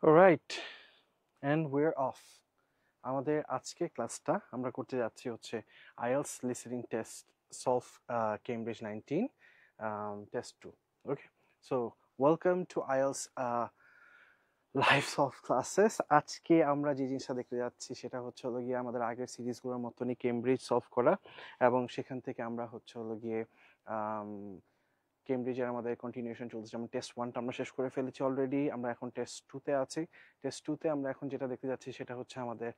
Alright, and we're off. আমাদের আজকে ক্লাসটা আমরা করতে যাচ্ছি হচ্ছে IELTS listening test solve Cambridge 19 test 2. Okay, so welcome to IELTS live solve classes. আজকে আমরা যে জিনিসটা দেখতে যাচ্ছি সেটা হচ্ছে হলো গিয়ে আমাদের আগের সিরিজগুলোর মতনই কেমব্রিজ সলভ করা, এবং সেখান থেকে আমরা হচ্ছে হলো গিয়ে কেমব্রিজের আমাদের কন্টিনিউশন চলছে। যেমন টেস্ট 1টা আমরা শেষ করে ফেলেছি অলরেডি, আমরা এখন টেস্ট 2তে আছি। টেস্ট 2তে আমরা এখন যেটা দেখতে যাচ্ছি সেটা হচ্ছে আমাদের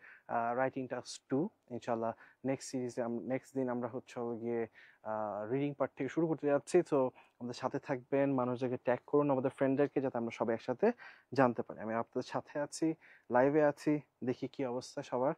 রাইটিং টাস্ক 2। ইনশাল্লাহ নেক্সট সিরিজে নেক্সট দিন আমরা হচ্ছে গিয়ে রিডিং পার্ট থেকে শুরু করতে যাচ্ছি। তো আমাদের সাথে থাকবেন, মানুষদেরকে ট্যাগ করুন, আমাদের ফ্রেন্ডদেরকে, যাতে আমরা সবাই একসাথে জানতে পারি। আমি আপনাদের সাথে আছি, লাইভে আছি, দেখি কি অবস্থা সবার।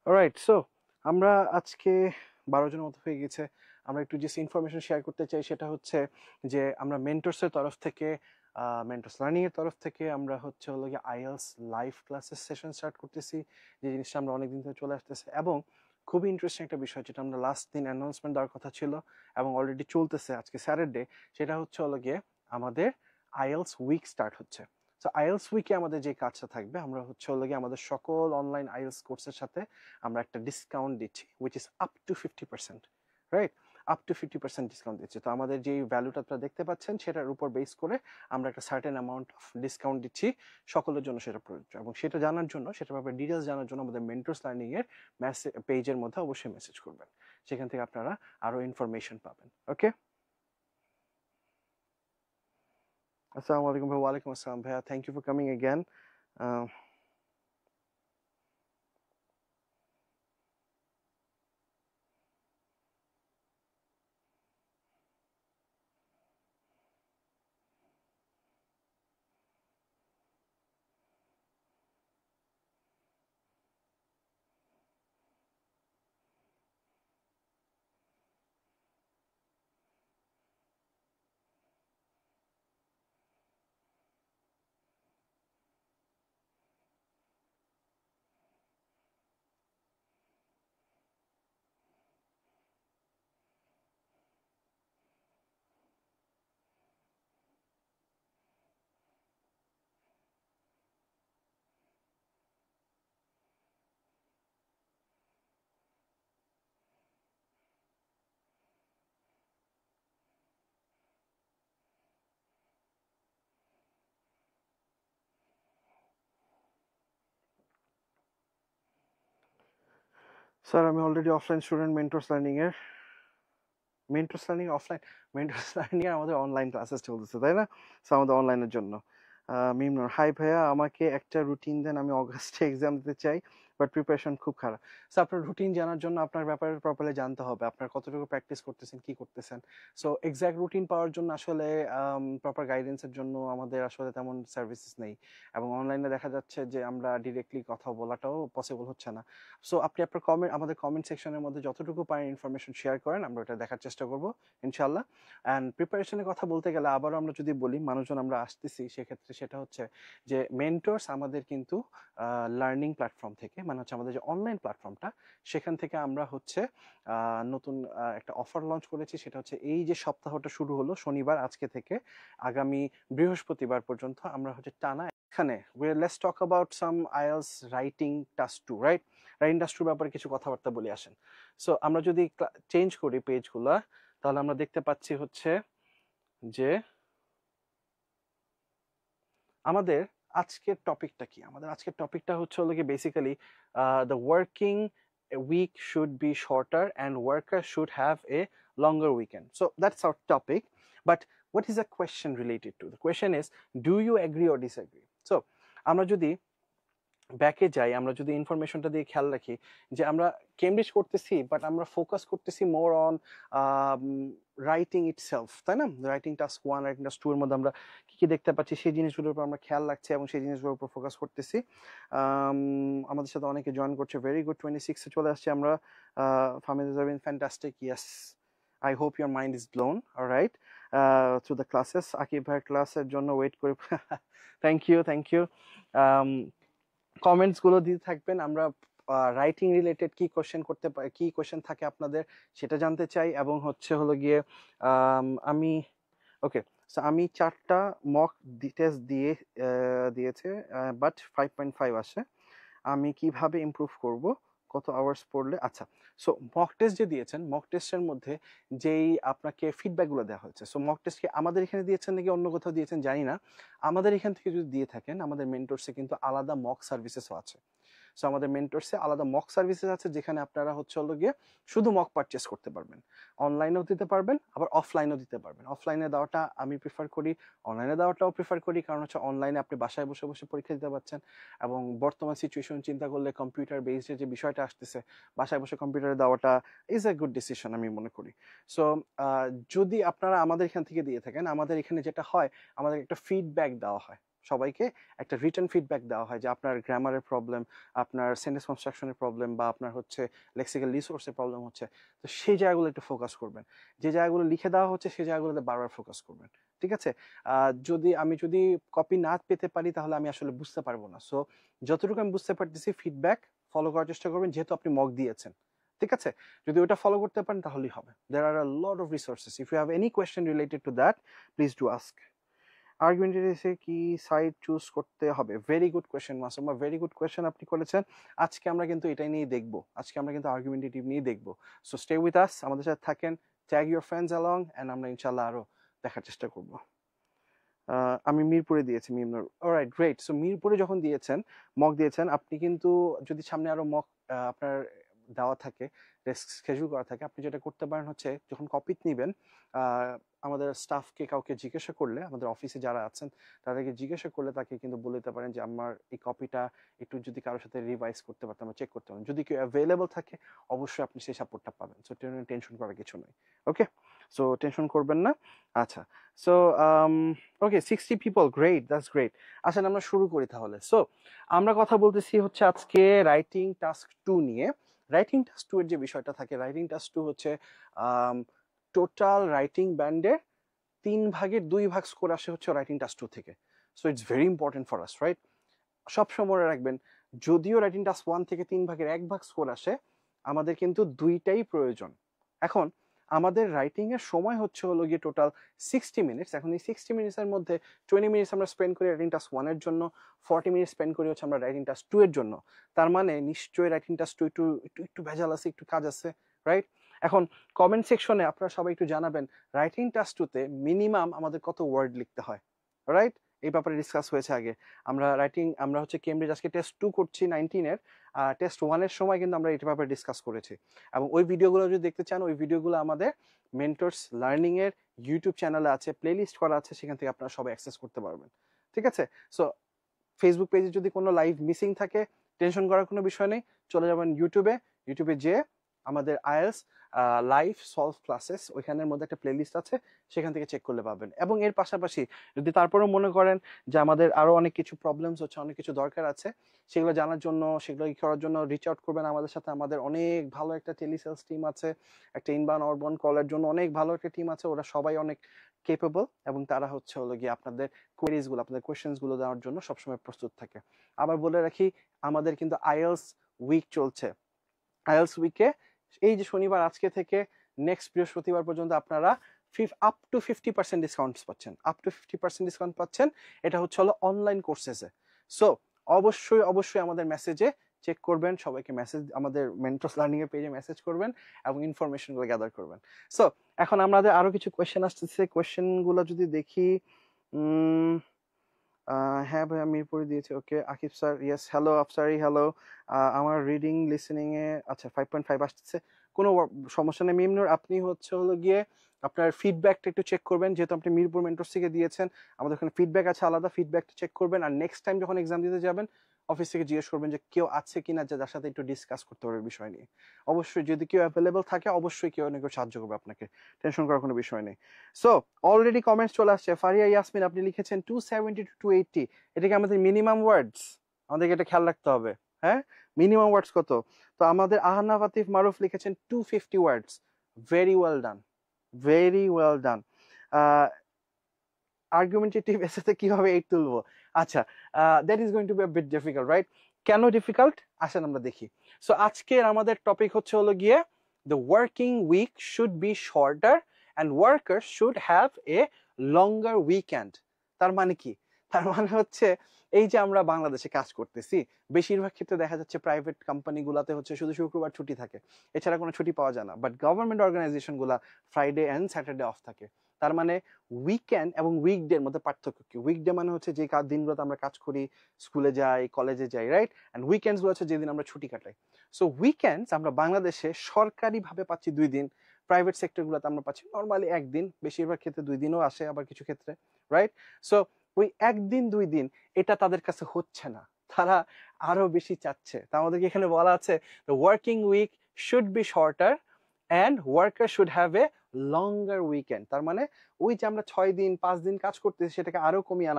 অলরাইট, সো আমরা আজকে 12 জনের মতো হয়ে গেছে। আমরা একটু যে ইনফরমেশন শেয়ার করতে চাই সেটা হচ্ছে যে আমরা মেন্টরসের তরফ থেকে, মেন্টরস লার্নিং এর তরফ থেকে আমরা হচ্ছে হলো গিয়ে IELTS live classes session start করতেছি, যে জিনিসটা আমরা অনেকদিন ধরে চলে আসতেছে। এবং খুবই ইন্টারেস্টিং একটা বিষয়, যেটা আমরা লাস্ট দিন অ্যানাউন্সমেন্ট দেওয়ার কথা ছিল এবং অলরেডি চলতেছে, আজকে স্যাটারডে, সেটা হচ্ছে হলো গিয়ে আমাদের আইএলস উইক স্টার্ট হচ্ছে। সো আইএলস উইকে আমাদের যে কাজটা থাকবে, আমরা হচ্ছে হলো গিয়ে আমাদের সকল অনলাইন আইএলস কোর্সের সাথে আমরা একটা ডিসকাউন্ট দিচ্ছি, which is up to 50%, right? Up to 50% discount দিচ্ছি। তো আমাদের যে ভ্যালুটা আপনারা দেখতে পাচ্ছেন সেটার উপর বেস করে আমরা একটা সার্টেন অ্যামাউন্ট অফ ডিসকাউন্ট দিচ্ছি, সকলের জন্য সেটা প্রযোজ্য। এবং সেটা জানার জন্য, সেটার ব্যাপারে ডিটেলস জানার জন্য আমাদের মেন্টরস লার্নিং এর পেজের মধ্যে অবশ্যই মেসেজ করবেন, সেখান থেকে আপনারা আরো ইনফরমেশন পাবেন। ওকে, আসসালামু আলাইকুম ভাই। ওয়ালাইকুম আসসালাম ভাইয়া, thank you for coming again. Sir, আমি already offline student Mentors Learning এর। মেন্টরস লার্নিং অফলাইন, মেন্টরস লার্নিং এর আমাদের অনলাইন ক্লাসেস চলতেছে, তাই না? সো আমাদের অনলাইনের জন্য মিমনুর, হাই ভাইয়া, আমাকে একটা রুটিন দেন, আমি অগাস্টে এক্সাম দিতে চাই, বাট প্রিপারেশন খুব খারাপ। সো আপনার রুটিন জানার জন্য আপনার ব্যাপারে প্রপারলি জানতে হবে, আপনার কতটুকু প্র্যাকটিস করতেছেন, কি করতেছেন। সো এক্স্যাক্ট রুটিন পাওয়ার জন্য আসলে প্রপার গাইডেন্সের জন্য আমাদের আসলে তেমন সার্ভিসেস নেই, এবং অনলাইনে দেখা যাচ্ছে যে আমরা ডিরেক্টলি কথা বলাটাও পসিবল হচ্ছে না। সো আপনি আপনার কমেন্ট, আমাদের কমেন্ট সেকশনের মধ্যে যতটুকু পারেন ইনফরমেশন শেয়ার করেন, আমরা ওটা দেখার চেষ্টা করব ইনশাল্লাহ। অ্যান্ড প্রিপারেশনের কথা বলতে গেলে আবারও আমরা যদি বলি, মানুষজন আমরা আসতেছি, সেক্ষেত্রে সেটা হচ্ছে যে মেন্টরস আমাদের কিন্তু লার্নিং প্ল্যাটফর্ম থেকে, মানে হচ্ছে আমাদের যে অনলাইন প্ল্যাটফর্মটা, সেখান থেকে আমরা হচ্ছে নতুন একটা অফার লঞ্চ করেছি। সেটা হচ্ছে এই যে সপ্তাহটা শুরু হলো শনিবার আজকে থেকে আগামী বৃহস্পতিবার পর্যন্ত, আমরা হচ্ছে টানা এখানে let's talk about some IELTS writing task 2, right? Writing task 2 ব্যাপারে কিছু কথাবার্তা বলে আসেন। সো আমরা যদি চেঞ্জ করি পেজগুলা, তাহলে আমরা দেখতে পাচ্ছি হচ্ছে যে আমাদের আজকের টপিকটা কি। আমাদের আজকের টপিকটা হচ্ছে হলো কি, basically the working week should be shorter and workers should have a longer weekend. So that's our topic. But what is the question related to? The question is, do you agree or disagree? So আমরা যদি ব্যাকে যাই, আমরা যদি ইনফরমেশনটা দিয়ে খেয়াল রাখি যে আমরা কেমব্রিজ করতেছি, বাট আমরা ফোকাস করতেছি মোর অন রাইটিং ইটসেলফ, তাই না? রাইটিং টাস্ক 1, রাইটিং টাস্ক 2 এর মধ্যে আমরা কি কি দেখতে পাচ্ছি সেই জিনিসগুলোর উপর আমরা খেয়াল রাখছি এবং সেই জিনিসগুলোর উপর ফোকাস করতেছি। আমাদের সাথে অনেকে জয়েন করছে, ভেরি গুড। 26 এ চলে আসছি আমরা। Fahmida Zabin, fantastic, yes. I hope your mind is blown, all right, through the classes. Akib ভাইয়ের ক্লাসের জন্য ওয়েট করে thank you, thank you. Comments গুলো দিতে থাকবেন। আমরা রাইটিং রিলেটেড কি কোশ্চেন করতে পারি, কি কোশ্চেন থাকে আপনাদের সেটা জানতে চাই। এবং হচ্ছে হলো গিয়ে আমি ওকে, সো আমি 4টা মক টেস্ট দিয়েছে, বাট 5.5 আসে। আমি কিভাবে ইমপ্রুভ করব, কত আওয়ার্স পড়লে? আচ্ছা, সো মক টেস্ট যে দিয়েছেন, মক টেস্টের মধ্যে যেই আপনাকে ফিডব্যাকগুলো দেওয়া হয়েছে, সো মক টেস্ট কি আমাদের এখানে দিয়েছেন নাকি অন্য কোথাও দিয়েছেন জানি না। আমাদের এখান থেকে যদি দিয়ে থাকেন, আমাদের মেন্টরসে কিন্তু আলাদা মক সার্ভিসেসও আছে। সো আমাদের মেন্টরসে আলাদা মক সার্ভিসেস আছে, যেখানে আপনারা হচ্ছে হলো গিয়ে শুধু মক পারচেস করতে পারবেন। অনলাইনেও দিতে পারবেন, আবার অফলাইনেও দিতে পারবেন। অফলাইনে দেওয়াটা আমি প্রিফার করি, অনলাইনে দেওয়াটাও প্রিফার করি, কারণ হচ্ছে অনলাইনে আপনি বাসায় বসে বসে পরীক্ষা দিতে পারছেন। এবং বর্তমান সিচুয়েশন চিন্তা করলে কম্পিউটার বেসড যে বিষয়টা আসতেছে, বাসায় বসে কম্পিউটারে দেওয়াটা ইজ এ গুড ডিসিশন আমি মনে করি। সো যদি আপনারা আমাদের এখান থেকে দিয়ে থাকেন, আমাদের এখানে যেটা হয়, আমাদের একটা ফিডব্যাক দেওয়া হয়, সবাইকে একটা রিটার্ন ফিডব্যাক দেওয়া হয় যে আপনার গ্রামারের প্রবলেম, আপনার সেন্টেন্স কনস্ট্রাকশনের প্রবলেম, বা আপনার হচ্ছে লেক্সিক্যাল রিসোর্সের প্রবলেম হচ্ছে। তো সেই জায়গাগুলো একটু ফোকাস করবেন, যে জায়গাগুলো লিখে দেওয়া হচ্ছে সেই জায়গাগুলোতে বারবার ফোকাস করবেন, ঠিক আছে? যদি কপি না পেতে পারি তাহলে আমি আসলে বুঝতে পারবো না। সো যতটুকু আমি বুঝতে পারতেছি ফিডব্যাক ফলো করার চেষ্টা করবেন, যেহেতু আপনি মক দিয়েছেন, ঠিক আছে? যদি ওটা ফলো করতে পারেন তাহলেই হবে। There are a lot of resources. If you have any question related to that, please do ask. আর্গুমেন্টেটিভে কি সাইড চুজ করতে হবে? Very good question Masuma, very good question আপনি করেছেন। আজকে আমরা কিন্তু এটাই নিয়ে দেখবো, আজকে আমরা কিন্তু আর্গুমেন্টেটিভ নিয়ে দেখবো। সো স্টে উইথ আস, আমাদের সাথে থাকেন, tag your friends along, and আমরা ইনশাল্লাহ আরো দেখার চেষ্টা করব। আমি মিরপুরে দিয়েছি মিমনুর, অলরাইট, গ্রেট। সো মিরপুরে যখন দিয়েছেন, মক দিয়েছেন, আপনি কিন্তু যদি সামনে আরো মক আপনার দেওয়া থাকে, স্কেজুল করা থাকে, আপনি যেটা করতে পারেন হচ্ছে যখন কপি নেবেন, আমাদের স্টাফকে কাউকে জিজ্ঞাসা করলে, আমাদের অফিসে যারা আছেন তাদেরকে জিজ্ঞাসা করলে তাকে কিন্তু বলে দিতে পারেন যে আমার এই কপিটা একটু যদি কারোর সাথে রিভাইজ করতে পারতাম, চেক করতে পারেন। যদি কেউ অ্যাভেলেবল থাকে অবশ্যই আপনি সেই সাপোর্টটা পাবেন। সো টেনশন করার কিছু নেই, ওকে? সো টেনশন করবেন না। আচ্ছা, so okay, 60 people, great, that's great. আসেন আমরা শুরু করি তাহলে। সো আমরা কথা বলতেছি হচ্ছে আজকে রাইটিং টাস্ক 2 নিয়ে। রাইটিং টাস্ক 2 এর যে বিষয়টা থাকে, রাইটিং টাস্ক 2 হচ্ছে টোটাল রাইটিং ব্যান্ডের 3/2 ভাগ স্কোর আসে হচ্ছে রাইটিং টাস্ক 2 থেকে। So it's very important for us, right? সবসময় মনে রাখবেন, যদিও রাইটিং টাস্ক 1 থেকে 3/1 স্কোর আসে, আমাদের কিন্তু দুইটাই প্রয়োজন। এখন আমাদের রাইটিং এর সময় হচ্ছে হলো গিয়ে টোটাল 60 মিনিটস। এখন এই 60 মিনিটসের মধ্যে 20 মিনিটস আমরা স্পেন্ড করি রাইটিং টাস্ক 1 এর জন্য, 40 মিনিটস স্পেন্ড করি হচ্ছে আমরা রাইটিং টাস্ক 2 এর জন্য। তার মানে নিশ্চয়ই রাইটিং টাস্ক 2 একটু একটু একটু ভেজাল আছে, একটু কাজ আছে, রাইট? এখন কমেন্ট সেকশনে আপনারা সবাই একটু জানাবেন রাইটিং টাস্ক 2 তে মিনিমাম আমাদের কত ওয়ার্ড লিখতে হয়, রাইট? এই ব্যাপারে ডিসকাস হয়েছে আগে। আমরা হচ্ছে কেমব্রিজ আজকে টেস্ট 2 করছি 19 এর, টেস্ট 1 এর সময় কিন্তু আমরা এই ব্যাপারে ডিসকাস করেছি। এবং ওই ভিডিওগুলো যদি দেখতে চান, ওই ভিডিওগুলো আমাদের মেন্টরস লার্নিং এর ইউটিউব চ্যানেলে আছে, প্লেলিস্ট করা আছে, সেখান থেকে আপনারা সবাই অ্যাক্সেস করতে পারবেন, ঠিক আছে? সো ফেসবুক পেজে যদি কোনো লাইভ মিসিং থাকে, টেনশন করার কোনো বিষয় নেই, চলে যাবেন ইউটিউবে যে আমাদের আইএলস লাইভ সলভ ক্লাসেস, ওইখানের মধ্যে একটা প্লেলিস্ট আছে, সেখান থেকে চেক করলে পাবেন। এবং এর পাশাপাশি যদি তারপরেও মনে করেন যে আমাদের আরো অনেক কিছু প্রবলেমস হচ্ছে, অনেক কিছু দরকার আছে, সেগুলো জানার জন্য, সেগুলো করার জন্য রিচ আউট করবেন আমাদের সাথে। আমাদের অনেক ভালো একটা টেলিসেলস টিম আছে, একটা ইনবাউন্ড আউটবাউন্ড কলের জন্য অনেক ভালো একটা টিম আছে, ওরা সবাই অনেক কেপেবল, এবং তারা হচ্ছে হলো গিয়ে আপনাদের কোয়েরিজগুলো, আপনাদের কোয়েশ্চেন্সগুলো দেওয়ার জন্য সবসময় প্রস্তুত থাকে। আবার বলে রাখি, আমাদের কিন্তু আইএলস উইক চলছে। আইএলস উইকে এই যে শনিবার আজকে থেকে নেক্সট বৃহস্পতিবার পর্যন্ত আপনারা আপ টু 50% ডিসকাউন্ট পাচ্ছেন, আপ টু 50% ডিসকাউন্ট পাচ্ছেন। এটা হচ্ছে হলো অনলাইন কোর্সেসে। সো অবশ্যই আমাদের মেসেজে চেক করবেন, সবাইকে মেসেজ, আমাদের মেন্টরস লার্নিং এর পেজে মেসেজ করবেন এবং ইনফরমেশনগুলো গ্যাদার করবেন। সো এখন আমাদের আরো কিছু কোয়েশ্চেন আসতেছে, কোয়েশ্চেনগুলো যদি দেখি। হ্যাঁ ভাই, আমি মিরপুরে দিয়েছি, okay. Akib sir, yes, hello Afsari, hello. আমার রিডিং লিসেনিং এ আচ্ছা 5.5 আসতেছে, কোনো সমস্যা নেই। মিমনুর, আপনি হচ্ছে হলো গিয়ে আপনার ফিডব্যাকটা একটু চেক করবেন, যেহেতু আপনি মিরপুর মেন্টরস থেকে দিয়েছেন, আমাদের ওখানে ফিডব্যাক আছে আলাদা, ফিডব্যাকটা চেক করবেন। আর নেক্সট টাইম যখন এক্সাম দিতে যাবেন অফিস থেকে জিজ্ঞেস করবেন যে কেউ আছে কিনা যার সাথে একটু ডিসকাস করতে পারবে বিষয় নিয়ে। অবশ্যই যদি কেউ অ্যাভেলেবল থাকে অবশ্যই কেউ না কেউ সাহায্য করবে আপনাকে, টেনশন করার কোনো বিষয় নেই। সো অলরেডি কমেন্টস চলে আসছে। ফারিয়া ইয়াসমিন আপনি লিখেছেন 270 to 280, এটা কি আমাদের মিনিমাম ওয়ার্ডস? আমাদেরকে এটা খেয়াল রাখতে হবে। হ্যাঁ, মিনিমাম ওয়ার্ডস কত? তো আমাদের আহনাফ আতিফ মারুফ লিখেছেন 250 words. Very well done, very well done. Argumentative এসেতে কিভাবে 8 তুলবো? আচ্ছা, that is going to be a bit difficult, right? কেন ডিফিকাল্ট আসেন আমরা দেখি। সো আজকের আমাদের টপিক হচ্ছে হলো গিয়ে the working week should be shorter and worker should have a longer weekend. তার মানে কি? তার মানে হচ্ছে এই যে আমরা বাংলাদেশে কাজ করতেছি, বেশিরভাগ ক্ষেত্রে দেখা যাচ্ছে প্রাইভেট কোম্পানিগুলোতে হচ্ছে শুধু শুক্রবার ছুটি থাকে, এছাড়া কোনো ছুটি পাওয়া যায় না। বাট গভর্নমেন্ট অর্গানাইজেশনগুলো ফ্রাইডে অ্যান্ড স্যাটারডে অফ থাকে। তার মানে উইকেন্ড এবং উইকডের মধ্যে পার্থক্য কি? উইকডে মানে হচ্ছে যে দিনগুলোতে আমরা কাজ করি, স্কুলে যাই, কলেজে যাই, রাইট? অ্যান্ড উইকেন্ডস গুলো হচ্ছে যেদিন আমরা ছুটি কাটাই। সো উইকেন্ডস আমরা বাংলাদেশে সরকারিভাবে পাচ্ছি 2 দিন, প্রাইভেট সেক্টরগুলোতে আমরা পাচ্ছি নর্মালি 1 দিন, বেশিরভাগ ক্ষেত্রে 2 দিনও আসে আবার কিছু ক্ষেত্রে, রাইট? সো ওই 1 দিন 2 দিন এটা তাদের কাছে হচ্ছে না, তারা আরো বেশি চাচ্ছে। তা আমাদেরকে এখানে বলা আছে the working week should be shorter and worker should have a longer weekend. তার মানে ওই যে আমরা 6 দিন 5 দিন কাজ করতেছি সেটাকে আরো কমিয়ে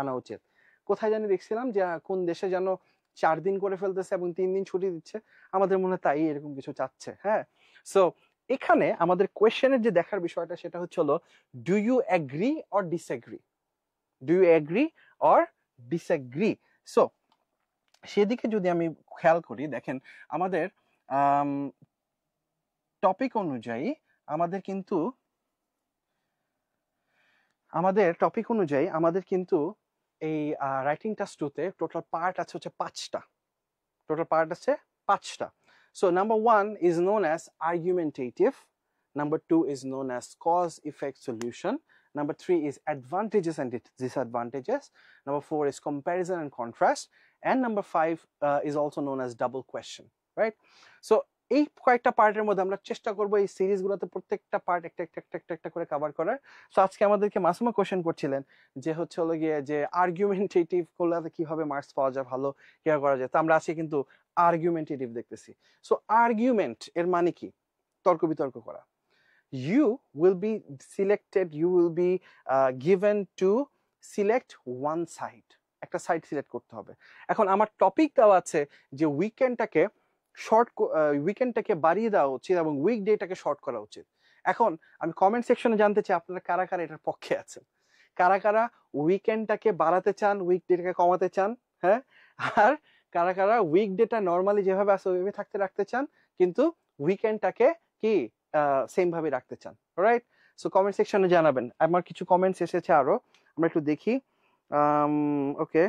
আনা উচিত। কোথায় জানি দেখছিলাম যে কোন দেশে যেন 4 দিন করে ফেলতেছে এবং 3 দিন ছুটি দিচ্ছে, আমাদের মনে হয় তাই এরকম কিছু চাচ্ছে। হ্যাঁ, সো এখানে আমাদের কোয়েশ্চেনের যে দেখার বিষয়টা সেটা হচ্ছে হলো do you agree or disagree? Do you agree or disagree? So সেদিকে যদি আমি খেয়াল করি, দেখেন আমাদের টপিক অনুযায়ী আমাদের কিন্তু এই রাইটিং টাস্ক 2 তে টোটাল পার্ট আছে হচ্ছে 5টা। So number 1 is known as argumentative, number 2 is known as cause effect solution, number 3 is advantages and disadvantages, number 4 is comparison and contrast, and number 5 is also known as double question, right? So এই কয়েকটা পার্টের মধ্যে আমরা চেষ্টা করব এই সিরিজগুলোতে প্রত্যেকটা part একটা করে কভার করার। সো আজকে আমাদেরকে মাসুমা কোশ্চেন করছিলেন যে হচ্ছে হলো গিয়ে যে আর্গুমেন্টেটিভ গুলোতে কিভাবে মার্কস পাওয়া যায়, ভালো কিভাবে করা যায়। তো আমরা আজকে কিন্তু আর্গুমেন্টেটিভ দেখতেছি। সো আর্গুমেন্ট এর মানে কি? তর্ক বিতর্ক করা। You will be given to select one side, একটা সাইড সিলেক্ট করতে হবে। এখন আমার টপিক দেওয়া আছে যে উইকেন্ডটাকে বাড়িয়ে দেওয়া উচিত এবং উইকডেটাকে শর্ট করা উচিত। এখন আমি কমেন্ট সেকশনে জানতে চাই আপনারা কারা কারা এটার পক্ষে আছেন, কারা কারা উইকেন্ডটাকে বাড়াতে চান, উইকডেটাকে কমাতে চান, হ্যাঁ? আর কারা কারা উইকডেটা নর্মালি যেভাবে আছে ওইভাবে রাখতে চান কিন্তু উইকেন্ডটাকে কি সেম ভাবে রাখতে চান, রাইট? সো কমেন্ট সেকশনে জানাবেন। আমার কিছু কমেন্টস এসেছে আরো, আমরা একটু দেখি। ওকে,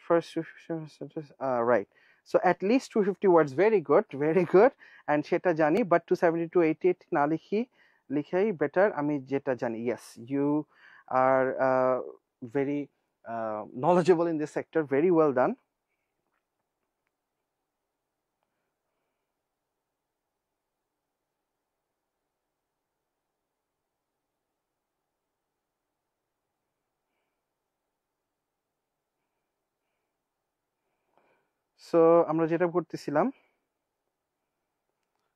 first right, so at least 250 words, very good, and সেটা জানি, but 270 to 88 না লিখাই বেটার। আমি যেটা জানি, yes, you are very knowledgeable in this sector, very well done. So আমরা যেটা করতেছিলাম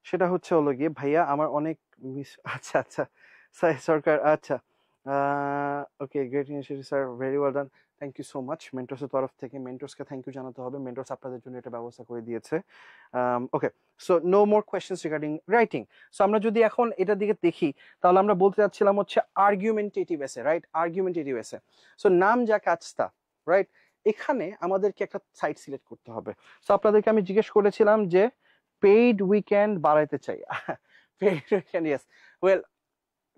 সেটা হচ্ছে হলো গিয়ে ভাইয়া আমার অনেক আচ্ছা সরকার, আচ্ছা okay, great initiative sir, very well done, thank you so much. মেন্টরসের তরফ থেকে মেন্টরসকে থ্যাংক ইউ জানাতে হবে, মেন্টরস আপনাদের জন্য এটা ব্যবস্থা করে দিয়েছে। Okay, so no more questions regarding writing. So আমরা যদি এখন এটার দিকে দেখি তাহলে আমরা বলতে যাচ্ছিলাম হচ্ছে আর্গুমেন্টেটিভ এসে, রাইট? আর্গুমেন্টেটিভ এসে, সো নাম যা কাজ তা, রাইট? এখানে আমাদেরকে একটা সাইড সিলেক্ট করতে হবে। সো আপনাদেরকে আমি জিজ্ঞেস করেছিলাম যে পেইড উইকেন্ড বাড়াইতে চাই। Paid weekend, yes, well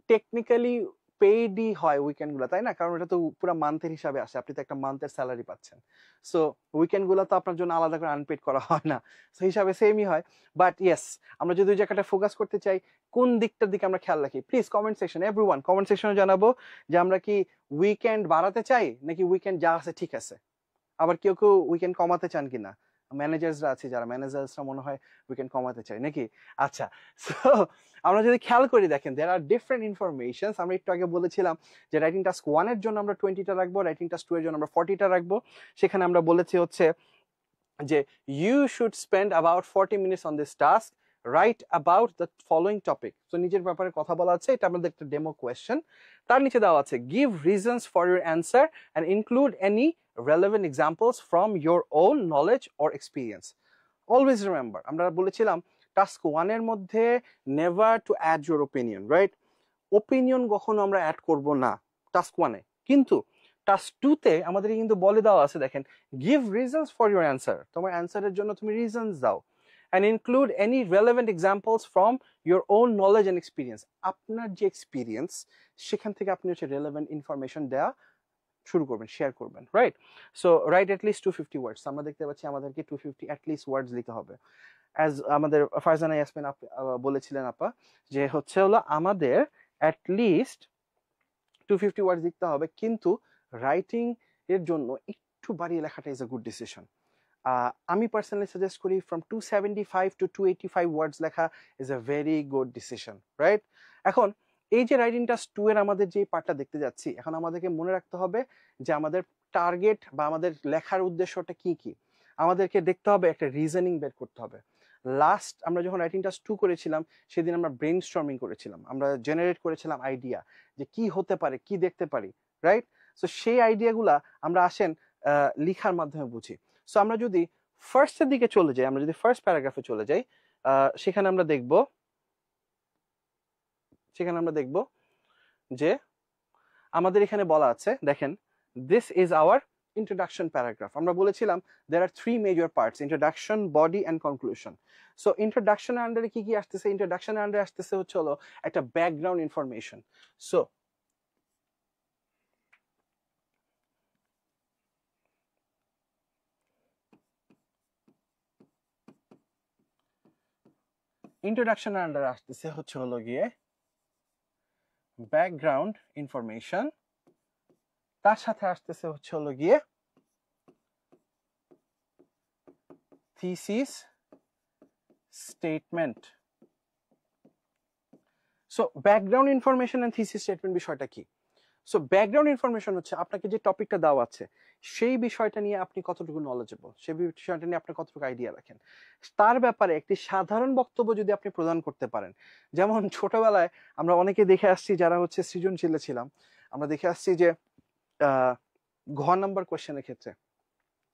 technically পেইডই হয় উইকেন্ড গুলো, তাই না? কারণ এটা তো পুরো মান্থের হিসাবে আসে, আপনি তো একটা মান্থের স্যালারি পাচ্ছেন। সো উইকেন্ড গুলো তো আপনার জন্য আলাদা করে আনপেড করা হয় না, সো হিসাবে সেমই হয়। বাট ইয়েস, আমরা যদি ওই জায়গাটা ফোকাস করতে চাই কোন দিকটার দিকে আমরা খেয়াল রাখি, please comment section, everyone comment সেকশনে জানাবো যে আমরা কি উইকেন্ড বাড়াতে চাই নাকি উইকেন্ড যা আছে ঠিক আছে। আবার কেউ কেউ উইকেন্ড কমাতে চান কিনা, ম্যানেজার্সরা আছে যারা ম্যানেজার্সরা মনে হয় উইকেন্ড কমাতে চায় নাকি? আচ্ছা, সো আমরা যদি খেয়াল করি দেখেন দেয়ার আর ডিফারেন্ট ইনফরমেশনস। আমরা একটু আগে বলেছিলাম যে রাইটিং টাস্ক 1 এর জন্য আমরা 20টা রাখবো, রাইটিং টাস্ক 2 এর জন্য আমরা 40টা রাখবো। সেখানে আমরা বলেছি হচ্ছে যে you should spend about 40 minutes on this task, right about the following topic. তো নিজের ব্যাপারে কথা বলা আছে, এটা আমাদের একটা ডেমো কোয়েশ্চেন। তার নিচে দেওয়া আছে give reasons for your answer and include any relevant examples from your own knowledge or experience. Always remember, আমরা বলেছিলাম টাস্ক 1 এর মধ্যে never to add your opinion, right? Opinion কখনো আমরা অ্যাড করব না টাস্ক 1 এ, কিন্তু টাস্ক 2 তে আমাদের কিন্তু বলে দেওয়া আছে দেখেন give reasons for your answer, তোমার অ্যান্সারের জন্য তুমি রিজনস দাও, and include any relevant examples from your own knowledge and experience. আপনার যে এক্সপিরিয়েন্স সেখান থেকে আপনি হচ্ছে রেলেভেন্ট ইনফরমেশন দেওয়া শুরু করবেন, শেয়ার করবেন, right? So right at least 250 ওয়ার্ডস। আমরা দেখতে পাচ্ছি আমাদেরকে 250 অ্যাট লিস্ট ওয়ার্ডস লিখতে হবে। অ্যাজ আমাদের ফারজানা ইয়াসমিন বলেছিলেন আপা যে হচ্ছে হলো আমাদের অ্যাট লিস্ট 250 ওয়ার্ডস লিখতে হবে, কিন্তু রাইটিং এর জন্য একটু বাড়িয়ে লেখাটা ইজ আ গুড ডিসিশন। আমি পার্সোনালি সাজেস্ট করি ফ্রম 275 to 285 ওয়ার্ডস লেখা is a very good decision, right? এখন এই যে রাইটিং টাস্ক 2 এর আমাদের যে পার্টটা দেখতে যাচ্ছি, এখন আমাদেরকে মনে রাখতে হবে যে আমাদের টার্গেট বা আমাদের লেখার উদ্দেশ্যটা কি কি। আমাদেরকে দেখতে হবে একটা রিজনিং বের করতে হবে। লাস্ট আমরা যখন রাইটিং টাস্ক 2 করেছিলাম সেদিন আমরা ব্রেইনস্টর্মিং করেছিলাম, আমরা জেনারেট করেছিলাম আইডিয়া যে কি হতে পারে, কি দেখতে পারি, রাইট? সো সেই আইডিয়াগুলা আমরা আসেন লিখার মাধ্যমে বুঝি। সো আমরা যদি ফার্স্টের দিকে চলে যাই, আমরা যদি ফার্স্ট প্যারাগ্রাফে চলে যাই, সেখানে আমরা দেখব যে আমাদের এখানে বলা আছে দেখেন this is our introduction paragraph. আমরা বলেছিলাম there are 3 major parts: introduction, body and conclusion. So ইন্ট্রোডাকশনের আন্ডারে কি কি আসতেছে? ইন্ট্রোডাকশনের আন্ডারে আসতেছে হচ্ছে হলো একটা ব্যাকগ্রাউন্ড ইনফরমেশন। সো ইন্ট্রোডাকশনের আন্ডারে আসতেছে হচ্ছে হলো গিয়ে ব্যাকগ্রাউন্ড ইনফরমেশন, তার সাথে আসতেছে হচ্ছে হলো গিয়ে thesis statement. So background information and thesis statement বিষয়টা কি? সো ব্যাকগ্রাউন্ড ইনফরমেশন হচ্ছে আপনাকে যে টপিকটা দেওয়া আছে সেই বিষয়টা নিয়ে আপনি কতটুকু নলেজেবল, সেই বিষয়টা নিয়ে আপনি কতটুকু আইডিয়া রাখেন, তার ব্যাপারে একটি সাধারণ বক্তব্য যদি আপনি প্রদান করতে পারেন। যেমন ছোটবেলায় আমরা অনেকে দেখে আসছি যারা হচ্ছে সৃজনশীলে ছিলাম, আমরা দেখে আসছি যে ঘ নাম্বার কোয়েশ্চেনের ক্ষেত্রে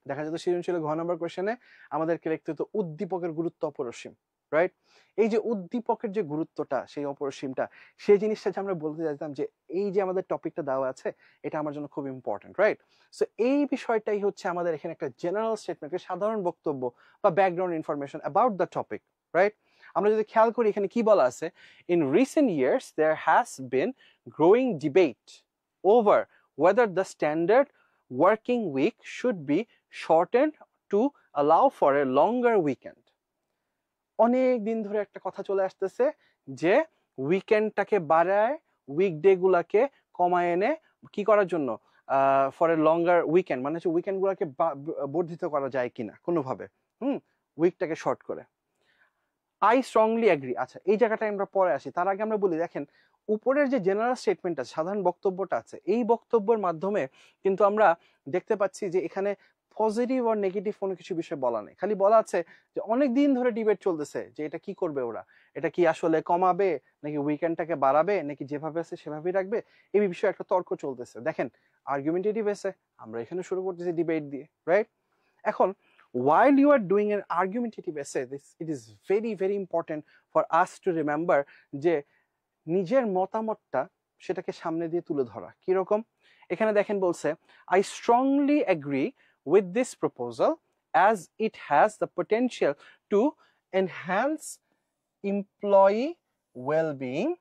দেখা যেত সৃজনশীল ঘ নাম্বার কোয়েশ্চেনে আমাদেরকে লিখতে হতো উদ্দীপকের গুরুত্ব অপরিসীম, রাইট? এই যে উদ্দীপকের যে গুরুত্বটা, সেই অপরিসীমটা, সেই জিনিসটা যে আমরা বলতে চাইতাম যে এই যে আমাদের টপিকটা দেওয়া আছে এটা আমার জন্য খুব ইম্পর্টেন্ট, রাইট? সো এই বিষয়টাই হচ্ছে আমাদের এখানে একটা জেনারেল স্টেটমেন্ট, সাধারণ বক্তব্য বা background information about the topic, right? আমরা যদি খেয়াল করি এখানে কি বলা আছে, in recent years there has been growing debate over whether the standard working week should be shortened to allow for a longer weekend. অনেক দিন ধরে একটা কথা চলে আসতেছে যে উইকেন্ডটাকে বাড়ায় উইকডে গুলাকে কমায় এনে কি করার জন্য, ফর এ লঙ্গার উইকেন্ড, মানে হচ্ছে উইকেন্ড গুলাকে বর্ধিত করা যায় কিনা কোনোভাবে, উইকটাকে শর্ট করে। I strongly agri. আচ্ছা, এই জায়গাটা আমরা পরে আসি, তার আগে আমরা বলি দেখেন উপরের যে জেনারেল স্টেটমেন্ট আছে, সাধারণ বক্তব্যটা আছে, এই বক্তব্যের মাধ্যমে কিন্তু আমরা দেখতে পাচ্ছি যে এখানে পজিটিভ আর নেগেটিভ কোনো কিছু বিষয় বলা নেই, খালি বলা আছে যে অনেক দিন ধরে ডিবেট চলতেছে যে এটা কি করবে ওরা, এটা কি আসলে কমাবে নাকি উইকেন্ডটাকে বাড়াবে নাকি যেভাবে আছে সেভাবেই রাখবে, এই বিষয়ে একটা তর্ক চলতেছে। দেখেন আর্গুমেন্টেটিভ এসে আমরা এখানে শুরু করতেছি ডিবেট দিয়ে, রাইট? এখন while you are doing an argumentative essay, it is very very important for us to remember যে নিজের মতামতটা সেটাকে সামনে দিয়ে তুলে ধরা। কিরকম? এখানে দেখেন বলছে I strongly agree with this proposal as it has the potential to enhance employee well-being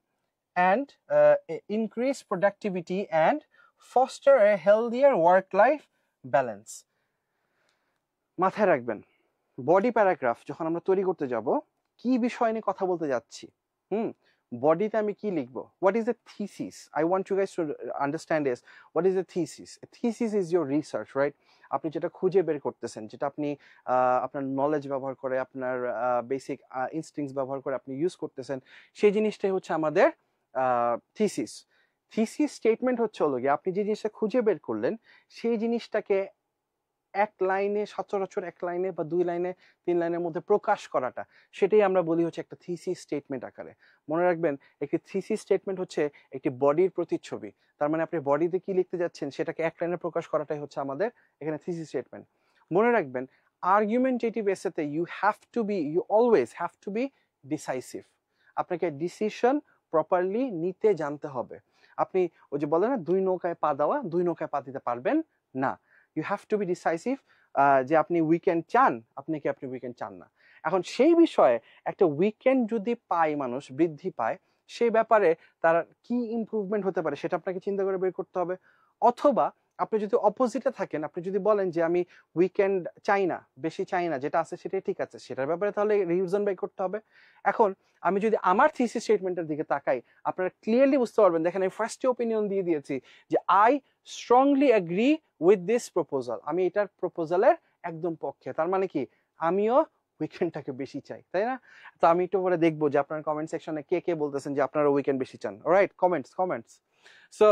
and increase productivity and foster a healthier work-life balance. মাথায় রাখবেন বডি প্যারাগ্রাফ যখন আমরা তৈরি করতে যাব কি বিষয় নিয়ে কথা বলতে যাচ্ছি, বডিতে আমি কি লিখবো, what is the thesis, I want you guys to understand is what is the thesis. Thesis is your research, right? আপনি যেটা খুঁজে বের করতেছেন, যেটা আপনি আপনার নলেজ ব্যবহার করে, আপনার বেসিক ইনস্টিংস ব্যবহার করে আপনি ইউজ করতেছেন, সেই জিনিসটাই হচ্ছে আমাদের থিসিস। থিসিস স্টেটমেন্ট হচ্ছে হলো গিয়ে আপনি যে জিনিসটা খুঁজে বের করলেন সেই জিনিসটাকে এক লাইনে, সচরাচর এক লাইনে বা 2 লাইনে 3 লাইনের মধ্যে প্রকাশ করাটা, সেটাই আমরা বলি হচ্ছে একটা থিসিস স্টেটমেন্ট আকারে। মনে রাখবেন, একটি থিসিস স্টেটমেন্ট হচ্ছে একটি বডির প্রতিচ্ছবি। তার মানে আপনি বডিতে কি লিখতে যাচ্ছেন সেটাকে এক লাইনে প্রকাশ করাটাই হচ্ছে আমাদের এখানে থিসিস স্টেটমেন্ট। মনে রাখবেন, আর্গুমেন্টেটিভ এসেতে you always have to be decisive. আপনাকে ডিসিশন প্রপারলি নিতে জানতে হবে। আপনি ওই যে বলে না, 2 নৌকায় পা দেওয়া, 2 নৌকায় পা দিতে পারবেন না। You have to be decisive, যে আপনি উইকেন্ড চান, আপনি উইকেন্ড চান না। এখন সেই বিষয়ে একটা উইকেন্ড যদি পায়, মানুষ বৃদ্ধি পায়, সেই ব্যাপারে তার কি ইমপ্রুভমেন্ট হতে পারে সেটা আপনাকে চিন্তা করে বের করতে হবে। অথবা আপনি যদি অপোজিটে থাকেন, আপনি যদি বলেন যে আমি উইকেন্ড চাই না, বেশি চাই না, যেটা আছে সেটাই ঠিক আছে, সেটার ব্যাপারে তাহলে রিভিশন বের করতে হবে। এখন আমি যদি আমার থিসিস স্টেটমেন্টের দিকে তাকাই, আপনারা ক্লিয়ারলি বুঝতে পারবেন। দেখেন, আমি ফার্স্টে ওপিনিয়ন দিয়ে দিয়েছি যে I strongly agree with this proposal, আমি এটার প্রপোজালের একদম পক্ষে। তার মানে কি, আমিও উইকেন্ডটাকে বেশি চাই, তাই না? তো আমি একটু পরে দেখবো যে আপনার কমেন্ট সেকশনে কে কে বলতেছেন যে আপনারা উইকেন্ড বেশি চান। Alright, comments. So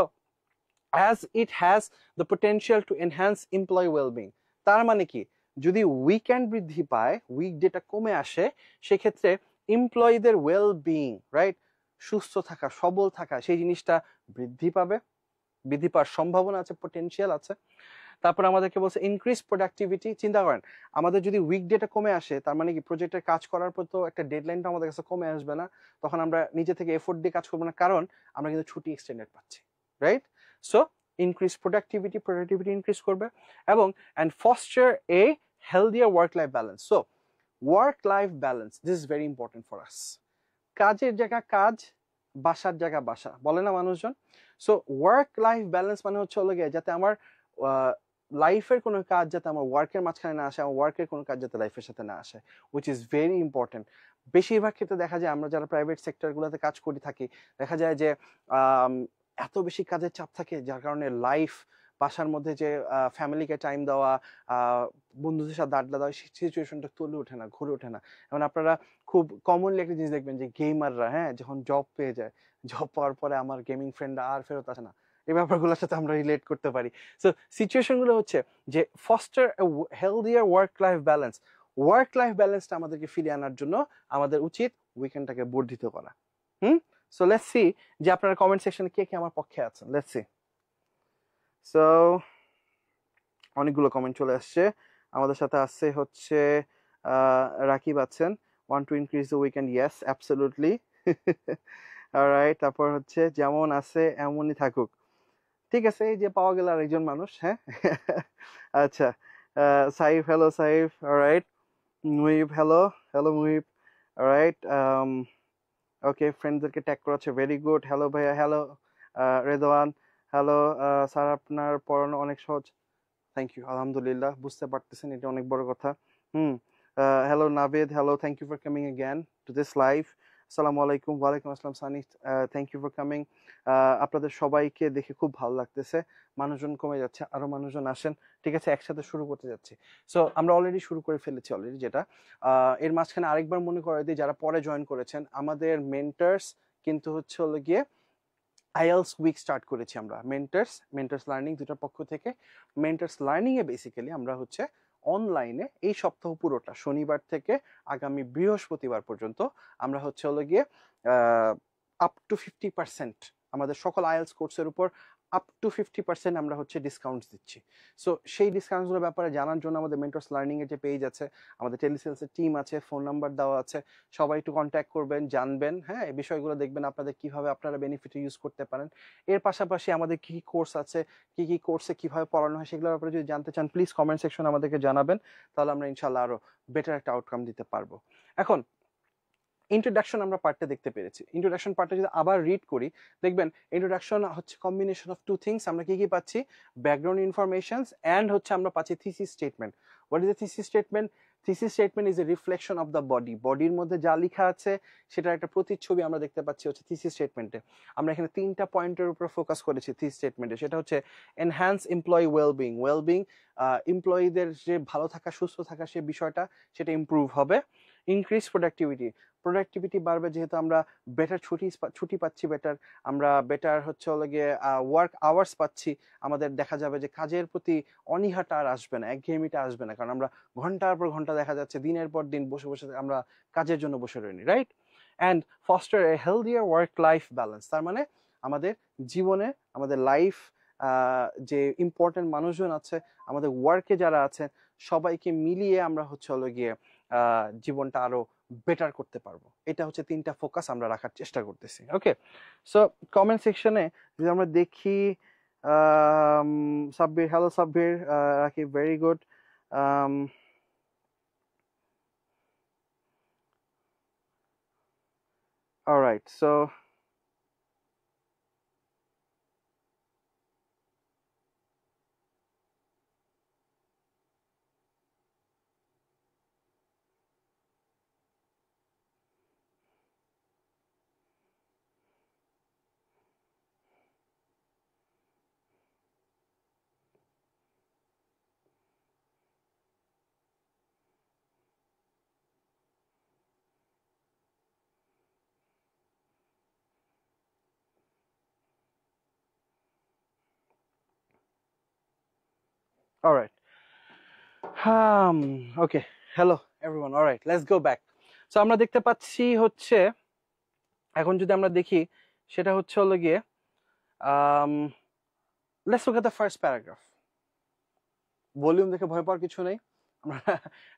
as it has the potential to enhance employee well-being, তার মানে কি, যদি উইকেন্ড বৃদ্ধি পায়, উইকডেটা কমে আসে, সেক্ষেত্রে এমপ্লয়ীদের ওয়েল-বিইং, রাইট, সুস্থ থাকা, সবল থাকা, সেই জিনিসটা বৃদ্ধি পাওয়ার সম্ভাবনা আছে, পটেনশিয়াল আছে। তারপর আমাদেরকে বলছে ইনক্রিজ প্রোডাক্টিভিটি। চিন্তা করেন, আমাদের যদি উইকডেটা কমে আসে, তার মানে কি প্রজেক্টের কাজ করার পর তো একটা ডেডলাইনটা আমাদের কাছে কমে আসবে না, তখন আমরা নিজে থেকে এফোর্ট দিয়ে কাজ করবো না, কারণ আমরা কিন্তু ছুটি এক্সটেন্ডেড পাচ্ছি, right? So increase productivity increase করবে। এবং and foster a healthier work life balance. So work life balance, this is very important for us. কাজের জায়গা কাজ, বাসার জায়গা বাসা, বলে না মানুষজন। সো ওয়ার্ক লাইফ ব্যালেন্স মানে হচ্ছে হলো গিয়ে যাতে আমার লাইফের কোনো কাজ যাতে আমার ওয়ার্কের মাঝখানে না আসে, আমার ওয়ার্কের কোনো কাজ যাতে লাইফের সাথে না আসে, উইচ ইজ ভেরি ইম্পর্টেন্ট। বেশিরভাগ ক্ষেত্রে দেখা যায় আমরা যারা প্রাইভেট সেক্টরগুলোতে কাজ করে থাকি, দেখা যায় যে এত বেশি কাজের চাপ থাকে, যার কারণে লাইফ, বাসার মধ্যে যে ফ্যামিলিকে টাইম দেওয়া, বন্ধুদের সাথে আড্ডা দেওয়া, সেই সিচুয়েশনটা তুলে ওঠে না, ঘুরে ওঠে না। এখন আপনারা খুব কমনলি একটা জিনিস দেখবেন যে গেমাররা, হ্যাঁ, যখন জব পেয়ে যায়, জব পাওয়ার পরে আমার গেমিং ফ্রেন্ডরা আর ফেরত আসে না, এই ব্যাপারগুলোর সাথে আমরা রিলেট করতে পারি। সো সিচুয়েশনগুলো হচ্ছে যে foster healthier work life balance. Work life ব্যালেন্সটা আমাদেরকে ফিরিয়ে আনার জন্য আমাদের উচিত উইকেন্ডটাকে বর্ধিত করা। সো লেটস সি যে আপনারা কমেন্ট সেকশনে কে কে আমার পক্ষে আছেন। Let's see. সো অনেকগুলো কমেন্ট চলে আসছে। আমাদের সাথে আছে হচ্ছে রাকিব আছেন, want to increase the weekend, yes absolutely. Alright, তারপর হচ্ছে যেমন আছে এমনই থাকুক, ঠিক আছে, এই যে পাওয়া গেল আরেকজন মানুষ, হ্যাঁ। আচ্ছা, Saif, hello Saif. Alright, Muhib, hello Muhib. Alright, okay, ফ্রেন্ডদেরকে ট্যাগ করা হচ্ছে, ভেরি গুড। হ্যালো ভাইয়া, হ্যালো রেদওয়ান, হ্যালো স্যার, আপনার পড়ানো অনেক সহজ। থ্যাংক ইউ, আলহামদুলিল্লাহ, বুঝতে পারতেছেন, এটা অনেক বড় কথা। Hello Naved, hello, thank you for coming again to this live. আসসালামু আলাইকুম। ওয়ালাইকুম আসসালাম Sunny, thank you for coming. আপনাদের সবাইকে দেখে খুব ভালো লাগতেছে। মানুষজন কমে যাচ্ছে, আরো মানুষজন আসেন, ঠিক আছে, একসাথে শুরু করতে যাচ্ছি। সো আমরা অলরেডি শুরু করে ফেলেছি অলরেডি, যেটা এর মাঝখানে আরেকবার মনে করে দিই, যারা পরে জয়েন করেছেন, আমাদের মেন্টার্স কিন্তু হচ্ছে হলো গিয়ে আইএলস উইক স্টার্ট করেছি আমরা, মেন্টার্স লার্নিং দুটার পক্ষ থেকে। মেন্টার্স লার্নিং এ বেসিক্যালি আমরা হচ্ছে অনলাইনে এই সপ্তাহ পুরোটা, শনিবার থেকে আগামী বৃহস্পতিবার পর্যন্ত, আমরা হচ্ছে হলো গিয়ে আপ টু 50% আমাদের সকল আইএলস কোর্সের উপর আপ টু 50% আমরা হচ্ছে ডিসকাউন্ট দিচ্ছি। সো সেই ডিসকাউন্টগুলোর ব্যাপারে জানার জন্য আমাদের মেন্টার্স লার্নিং এর যে পেজ আছে, আমাদের টেলিসেলসের টিম আছে, ফোন নাম্বার দেওয়া আছে, সবাই একটু কন্ট্যাক্ট করবেন, জানবেন, হ্যাঁ, এই বিষয়গুলো দেখবেন আপনাদের কিভাবে আপনারা বেনিফিট ইউজ করতে পারেন। এর পাশাপাশি আমাদের কি কি কোর্স আছে, কি কি কোর্সে কিভাবে পড়ানো হয়, সেগুলোর ব্যাপারে যদি জানতে চান, প্লিজ কমেন্ট সেকশনে আমাদেরকে জানাবেন, তাহলে আমরা ইনশাল্লাহ আরো বেটার একটা আউটকাম দিতে পারবো। এখন ইন্ট্রোডাকশন আমরা পার্টটা দেখতে পেরেছি। ইন্ট্রোডাকশন পার্টটা যদি আবার রিড করি, দেখবেন ইন্ট্রোডাকশন হচ্ছে কম্বিনেশন অফ টু থিংস। আমরা কি কি পাচ্ছি? ব্যাকগ্রাউন্ড ইনফরমেশনস, অ্যান্ড হচ্ছে আমরা পাচ্ছি thesis statement. What is the thesis statement? Thesis statement is a reflection of the body, বডির মধ্যে যা লেখা আছে সেটার একটা প্রতিচ্ছবি আমরা দেখতে পাচ্ছি হচ্ছে থিসিস স্টেটমেন্টে। আমরা এখানে 3টা পয়েন্টের উপর ফোকাস করেছি থিসিস স্টেটমেন্টে, সেটা হচ্ছে এনহ্যান্স এমপ্লয়ি ওয়েলবিং, এমপ্লয়ীদের যে ভালো থাকা সুস্থ থাকা সে বিষয়টা সেটা ইমপ্রুভ হবে। ইনক্রিজ প্রোডাক্টিভিটি বাড়বে, যেহেতু আমরা বেটার ছুটি পাচ্ছি, আমরা বেটার হচ্ছে গিয়ে ওয়ার্ক আওয়ার্স পাচ্ছি, আমাদের দেখা যাবে যে কাজের প্রতি অনীহাটা আর আসবে না, একঘেয়েমিটা আসবে না, কারণ আমরা ঘন্টার পর ঘন্টা দেখা যাচ্ছে দিনের পর দিন বসে বসে আমরা কাজের জন্য বসে রইনি, right? And foster a healthier work life balance, তার মানে আমাদের জীবনে আমাদের লাইফ যে ইম্পর্টেন্ট মানুষজন আছে, আমাদের ওয়ার্কে যারা আছে, সবাইকে মিলিয়ে আমরা হচ্ছে গিয়ে জীবনটা আরো বেটার করতে পারবো। এটা হচ্ছে 3টা ফোকাস আমরা রাখার চেষ্টা করতেছি। ওকে, সো কমেন্ট সেকশনে যদি আমরা দেখি, Sabbir, hello Sabbir, Rakib, very good. Alright, so alright. Okay, hello everyone. Alright, let's go back. So আমরা দেখতে পাচ্ছি হচ্ছে এখন যদি আমরা দেখি সেটা হচ্ছে গিয়ে let's look at the first paragraph. Volume দেখে ভয় পাওয়ার কিছু নেই, আমরা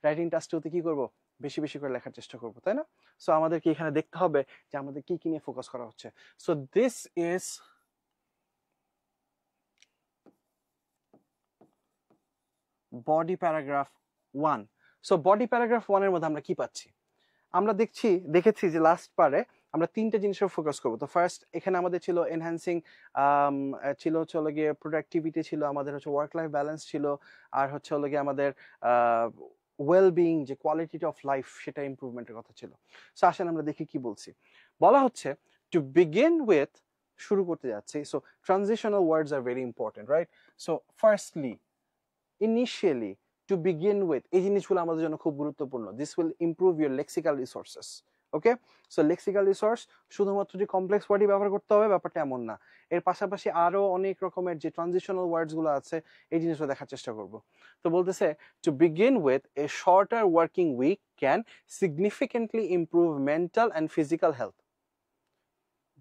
রাইটিং টাস্কটাতে কি করব, বেশি বেশি করে লেখার চেষ্টা করব, তাই না? সো আমাদেরকে এখানে দেখতে হবে যে আমাদের কি কি নিয়ে ফোকাস করা হচ্ছে। So this is body paragraph 1। So body paragraph 1 এর মধ্যে আমরা কি পাচ্ছি? আমরা দেখেছি যে লাস্ট পারে আমরা 3টে জিনিসের ফোকাস করব। তো ফার্স্ট এখানে আমাদের ছিল এনহ্যান্সিং, ছিল হচ্ছে গিয়ে প্রোডাক্টিভিটি, ছিল আমাদের হচ্ছে ওয়ার্ক লাইফ ব্যালেন্স ছিল, আর হচ্ছে গিয়ে আমাদের ওয়েলবিং, যে কোয়ালিটি অফ লাইফ সেটা ইমপ্রুভমেন্টের কথা ছিল। সো আসেন আমরা দেখি কি বলছি। বলা হচ্ছে টু বিগিন উইথ, শুরু করতে যাচ্ছি। So transitional words are very important, right? So firstly, initially, two begin with, এই জিনিসগুলো আমাদের জন্য খুব গুরুত্বপূর্ণ। This will improve your lexical resources. Okay, so lexical resource শুধুমাত্র যে কমপ্লেক্স ওয়ার্ডই ব্যবহার করতে হবে ব্যাপারটা এমন না, এর পাশাপাশি আরো অনেক রকমের যে ট্রানজিশনাল ওয়ার্ডস গুলো আছে এই জিনিসগুলো দেখার চেষ্টা করব। তো বলতেছে to begin with, a shorter working week can significantly improve mental and physical health.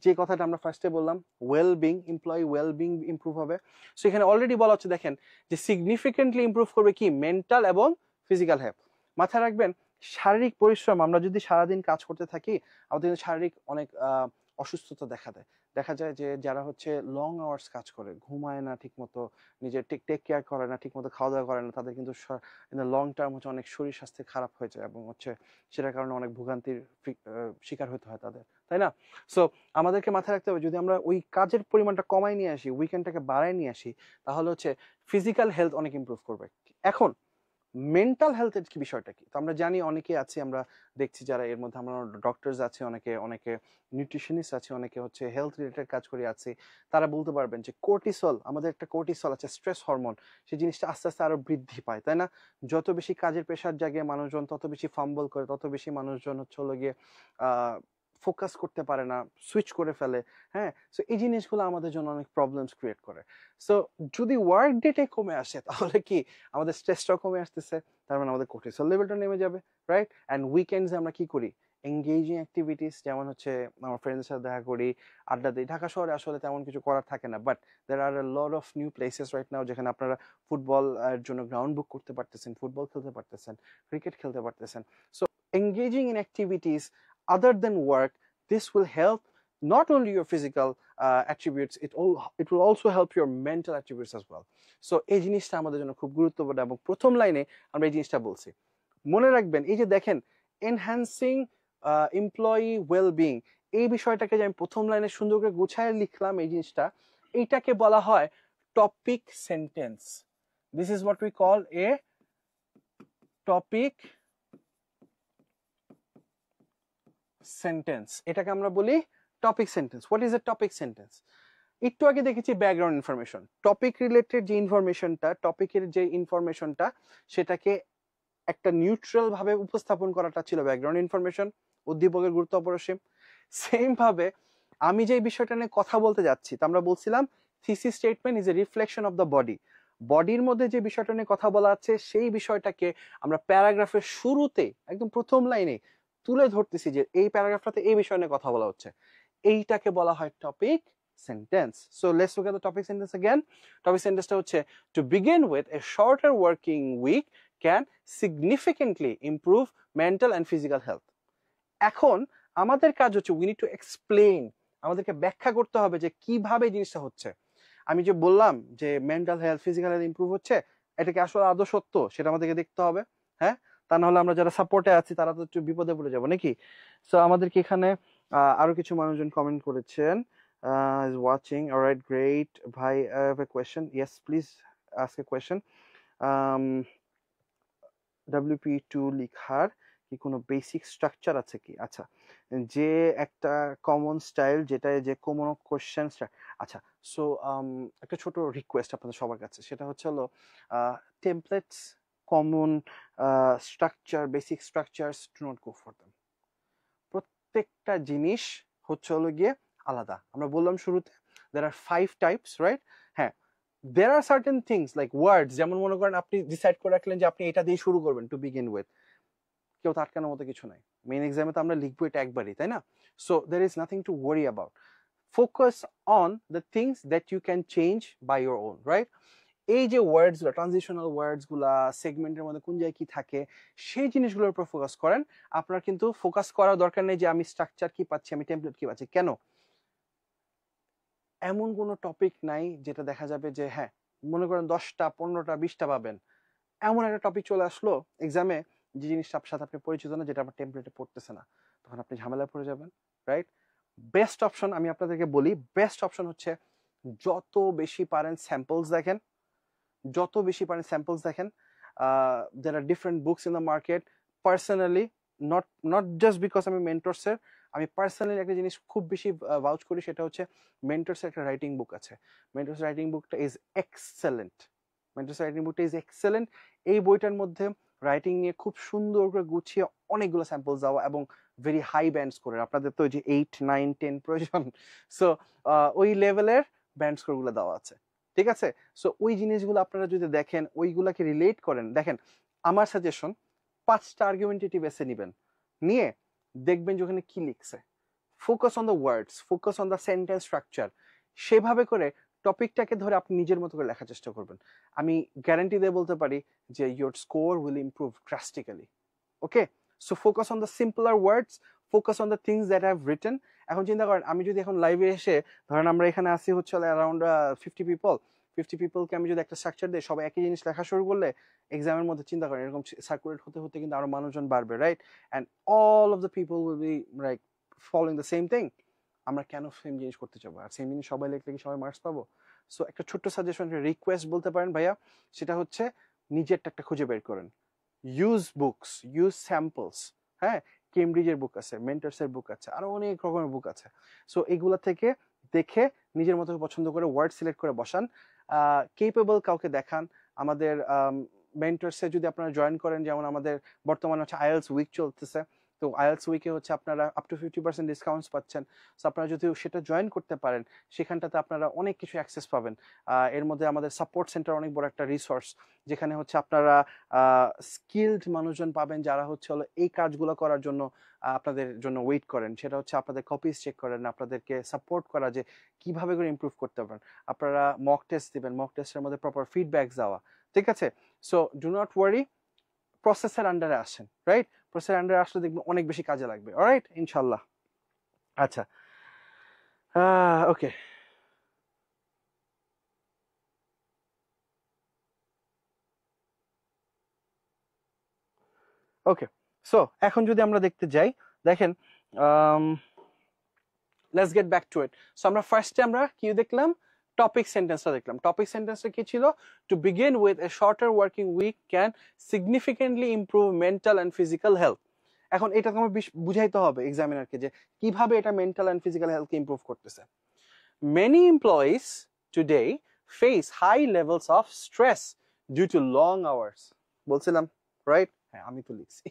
যে কথাটা আমরা ফার্স্টে বললাম, ওয়েলবিং, এমপ্লয়ি ওয়েলবিং ইমপ্রুভ হবে। সো এখানে অলরেডি বলা হচ্ছে, দেখেন যে সিগনিফিকেন্টলি ইমপ্রুভ করবে কি, মেন্টাল এবং ফিজিক্যাল হেলথ। মাথায় রাখবেন, শারীরিক পরিশ্রম, আমরা যদি সারাদিন কাজ করতে থাকি আমাদের শারীরিক অনেক অসুস্থতা দেখা যায় যে যারা হচ্ছে লং আওয়ার্স কাজ করে, ঘুমায় না ঠিক মতো, নিজের টেক কেয়ার করে না ঠিক মতো, খাওয়া দাওয়া করে না, তাদের কিন্তু লং টার্ম হচ্ছে অনেক শরীর স্বাস্থ্য খারাপ হয়ে যায় এবং হচ্ছে সেটার কারণে অনেক ভোগান্তির শিকার হতে হয় তাদের, তাই না? সো আমাদেরকে মাথায় রাখতে হবে, যদি আমরা ওই কাজের পরিমাণটা কমাই নিয়ে আসি, উইকেন্ডটাকে বাড়ায় নিয়ে আসি, তাহলে হচ্ছে ফিজিক্যাল হেলথ অনেক ইমপ্রুভ করবে। এখন মেন্টাল হেলথের কি বিষয়টা কি? তো আমরা জানি অনেকে আছে, আমরা দেখছি যারা এর মধ্যে আমরা ডক্টরস আছে, অনেকে নিউট্রিশনিস্ট আছে, অনেকে হচ্ছে হেলথ রিলেটেড কাজ করে আছে, তারা বলতে পারবেন যে কোর্টিসল, আমাদের একটা কোর্টিসল আছে, স্ট্রেস হরমোন, সেই জিনিসটা আস্তে আস্তে আরো বৃদ্ধি পায়, তাই না? যত বেশি কাজের প্রেশার জাগে মানুষজন, তত বেশি ফাম্বল করে, তত বেশি মানুষজন হচ্ছে গিয়ে ফোকাস করতে পারে না, সুইচ করে ফেলে। হ্যাঁ, সো এই জিনিসগুলো আমাদের জন্য অনেক প্রবলেমস ক্রিয়েট করে। সো যদি ওয়ার্ক ডেটে কমে আসে তাহলে কি আমাদের স্ট্রেসটাও কমে আসতেছে, তার মানে আমাদের কোর্টিসল লেভেলটা নেমে যাবে, রাইট? অ্যান্ড উইকেন্ডসে আমরা কি করি, এঙ্গেজিং অ্যাক্টিভিটিস, যেমন হচ্ছে আমার ফ্রেন্ডসের সাথে দেখা করি, আড্ডা দিই। ঢাকা শহরে আসলে তেমন কিছু করার থাকে না, but there are a lot of new places right now যেখানে আপনারা ফুটবল এর জন্য গ্রাউন্ড বুক করতে পারতেছেন, ফুটবল খেলতে পারতেছেন, ক্রিকেট খেলতে পারতেছেন। So engaging in activities other than work, this will help not only your physical attributes, it will also help your mental attributes as well. So এই জিনিসটা আমাদের জন্য খুব গুরুত্বপূর্ণ এবং প্রথম লাইনে আমরা এই জিনিসটা বলছি। মনে রাখবেন, এই যে দেখেন এনহ্যান্সিং এমপ্লয়ি ওয়েলবিং, এই বিষয়টাকে যে আমি প্রথম লাইনে সুন্দর করে গুছায় লিখলাম, এই জিনিসটা, এইটাকে বলা হয় topic sentence. This is what we call A topic sentence, এটাকে আমরা বলি topic sentence. What is a topic sentence? একটু আগে দেখেছি ব্যাকগ্রাউন্ড ইনফরমেশন, টপিক রিলেটেড যে ইনফরমেশনটা, টপিকের যে ইনফরমেশনটা সেটাকে একটা নিউট্রাল ভাবে উপস্থাপন করাটা ছিল ব্যাকগ্রাউন্ড ইনফরমেশন, উদ্দীপকের গুরুত্ব অপরিসীম। সেম ভাবে আমি যে বিষয়টা নিয়ে কথা বলতে যাচ্ছি, তা আমরা বলছিলাম thesis statement is a reflection of the body. বডির মধ্যে যে বিষয়টা নিয়ে কথা বলা আছে সেই বিষয়টাকে আমরা প্যারাগ্রাফের শুরুতে একদম প্রথম লাইনে তুলে ধরতেছি যে এই প্যারাগ্রাফটাতে এই বিষয় নিয়ে কথা বলা হচ্ছে, এইটাকে বলা হয় topic sentence. So let's look at the topic sentence again. Topic sentence টা হচ্ছে to begin with, a shorter working week can significantly improve mental and physical health. এখন আমাদের কাজ হচ্ছে we need to explain, আমাদেরকে ব্যাখ্যা করতে হবে যে কিভাবে জিনিসটা হচ্ছে। আমি যে বললাম যে mental health physical health improve হচ্ছে, এটা কি আসলে আদৌ সত্য সেটা আমাদেরকে দেখতে হবে, হ্যাঁ? তা না হলে আমরা যারা সাপোর্টে আছি তারা তো একটু বিপদে পড়ে যাবো নাকি? সো আমাদেরকে এখানে আরো কিছু মানুষজন কমেন্ট করেছেন। Is watching. All right, great. Bhai, I have a question. Yes, please ask a question. WP2 লিখার কি কোনো বেসিক স্ট্রাকচার আছে কি? আচ্ছা, যে একটা কমন স্টাইল, যেটা যে কোনো কোশ্চেন, আচ্ছা। সো একটা ছোট রিকোয়েস্ট আপনাদের সবার কাছে, সেটা হচ্ছে হলো templates, common structure, basic structures, do not go for them. প্রত্যেকটা জিনিস হচ্ছে হলো গিয়ে আলাদা। আমরা বললাম শুরুতে there are 5 types, right? হ্যাঁ, there are certain things like words, যেমন মনে করেন আপনি ডিসাইড করে রাখলেন যে আপনি এটা দিয়ে শুরু করবেন টু বিগিন উইথ, কেউ তো আটকানোর মতো কিছু নাই। মেইন এক্সামে তো আমরা লিখবো এটা একবারই, তাই না? So there is nothing to worry about. Focus on the things that you can change by your own, right? এই যে ওয়ার্ডস গুলো, ট্রানজিশনাল ওয়ার্ডস গুলা, সেগমেন্টের মধ্যে কোন জায়গায় কি থাকে সেই জিনিসগুলোর উপর ফোকাস করেন। আপনার কিন্তু ফোকাস করার দরকার নেই যে আমি স্ট্রাকচার কি পাচ্ছি, আমি টেমপ্লেট কি পাচ্ছি। কেন? এমন কোনো টপিক নাই যেটা দেখা যাবে যে হ্যাঁ মনে করেন 10টা 15টা 20টা পাবেন, এমন একটা টপিক চলে আসলো এক্সামে যে জিনিসটা আপনার সাথে আপনি পরিচিত না, যেটা আপনার টেমপ্লেটে পড়তেছে না, তখন আপনি ঝামেলায় পড়ে যাবেন, রাইট? বেস্ট অপশন আমি আপনাদেরকে বলি, বেস্ট অপশন হচ্ছে যত বেশি পারেন স্যাম্পলস দেখেন, যত বেশি পারেন স্যাম্পলস দেখেন। there are different books in the market. Personally, not just because আমি মেন্টরসের, আমি পার্সোনালি একটা জিনিস খুব বেশি ভাউচ করি, সেটা হচ্ছে মেন্টরসের একটা রাইটিং বুক আছে। মেন্টরস রাইটিং বুকটা ইজ এক্সেলেন্ট, মেন্টরস রাইটিং বুকটা ইজ এক্সেলেন্ট। এই বইটার মধ্যে রাইটিং নিয়ে খুব সুন্দর করে গুছিয়ে অনেকগুলো স্যাম্পলস দেওয়া এবং ভেরি হাই ব্যান্ড স্কোরের। আপনাদের তো ওই যে 8, 9, 10 প্রয়োজন, সো ওই লেভেলের ব্যান্ড স্কোরগুলো দেওয়া আছে, ঠিক আছে? সো ওই জিনিসগুলো আপনারা যদি দেখেন, ওইগুলাকে রিলেট করেন, দেখেন আমার সাজেশন 5টা আর্গুমেন্টেটিভ এসে নেবেন, নিয়ে দেখবেন যে ওখানে কি লিখছে। Focus on the words, focus on the sentence structure, সেভাবে করে টপিকটাকে ধরে আপনি নিজের মতো করে লেখার চেষ্টা করবেন। আমি গ্যারান্টি দিয়ে বলতে পারি যে your score will improve drastically. Okay, so focus on the simpler words, focus on the things that have written. এখন চিন্তা করেন আমি যদি এখন লাইভে এসে, ধরেন আমরা এখানে আসি হচ্ছে অ্যারাউন্ড 50 পিপল, 50 পিপলকে আমি যদি একটা স্ট্রাকচার দিই, সবাই একই জিনিস লেখা শুরু করলে এক্সামের মধ্যে চিন্তা করেন এরকম সার্কুলেট হতে হতে কিন্তু আরো মানুষজন বাড়বে, right? And all of the people will be like following the same thing. আমরা কেন সেম জিনিস করতে চাবো? আর সেম জিনিস সবাই লিখলে কি সবাই মার্কস পাবো? সো একটা ছোট্ট সাজেশন, রিকোয়েস্ট বলতে পারেন ভাইয়া, সেটা হচ্ছে নিজেরটা একটা খুঁজে বের করেন। ইউজ বুকস, ইউজ স্যাম্পলস, হ্যাঁ, কেমব্রিজের বুক আছে, মেন্টরসের বুক আছে, আরো অনেক রকমের বুক আছে। সো এগুলা থেকে দেখে নিজের মতো পছন্দ করে ওয়ার্ড সিলেক্ট করে বসান, কেপেবল কাউকে দেখান। আমাদের মেন্টরসে যদি আপনারা জয়েন করেন, যেমন আমাদের বর্তমানে হচ্ছে আইএলস উইক চলতেছে, তো আইএলস উইকে হচ্ছে আপনারা আপ টু 50% ডিসকাউন্টস পাচ্ছেন। সো আপনারা যদি সেটা জয়েন করতে পারেন, সেখানটাতে আপনারা অনেক কিছু অ্যাক্সেস পাবেন। এর মধ্যে আমাদের সাপোর্ট সেন্টার অনেক বড় একটা রিসোর্স, যেখানে হচ্ছে আপনারা স্কিলড মানুষজন পাবেন যারা হচ্ছে হলো এই কাজগুলো করার জন্য আপনাদের জন্য ওয়েট করেন। সেটা হচ্ছে আপনাদের কপিজ চেক করেন, আপনাদেরকে সাপোর্ট করা যে কিভাবে করে ইমপ্রুভ করতে পারেন। আপনারা মক টেস্ট দিবেন, মক টেস্টের মধ্যে প্রপার ফিডব্যাক দেওয়া, ঠিক আছে? সো ডু নট ওয়ারি, প্রসেসের আন্ডারে আসেন, রাইট? প্রসেসের আন্ডারে আসলে দেখবেন অনেক বেশি কাজে লাগবে, অলরাইট, ইনশাল্লাহ। আচ্ছা, ওকে, ওকে। সো এখন যদি আমরা দেখতে যাই, দেখেন, let's get back to it. So আমরা ফার্স্টে আমরা কি দেখলাম? টপিক সেন্টেন্সটা দেখলাম। টপিক সেন্টেন্সটা কি ছিল? To begin with, a shorter working week can significantly improve mental and physical health. এখন এটা তোমার বুঝাইতে হবে এক্সামিনারকে যে কিভাবে এটা মেন্টাল অ্যান্ড ফিজিক্যাল হেলথকে ইমপ্রুভ করতেছে। Many employees today face high levels of stress due to long hours. বলছিলাম, রাইট? হ্যাঁ, আমি তো লিখছি।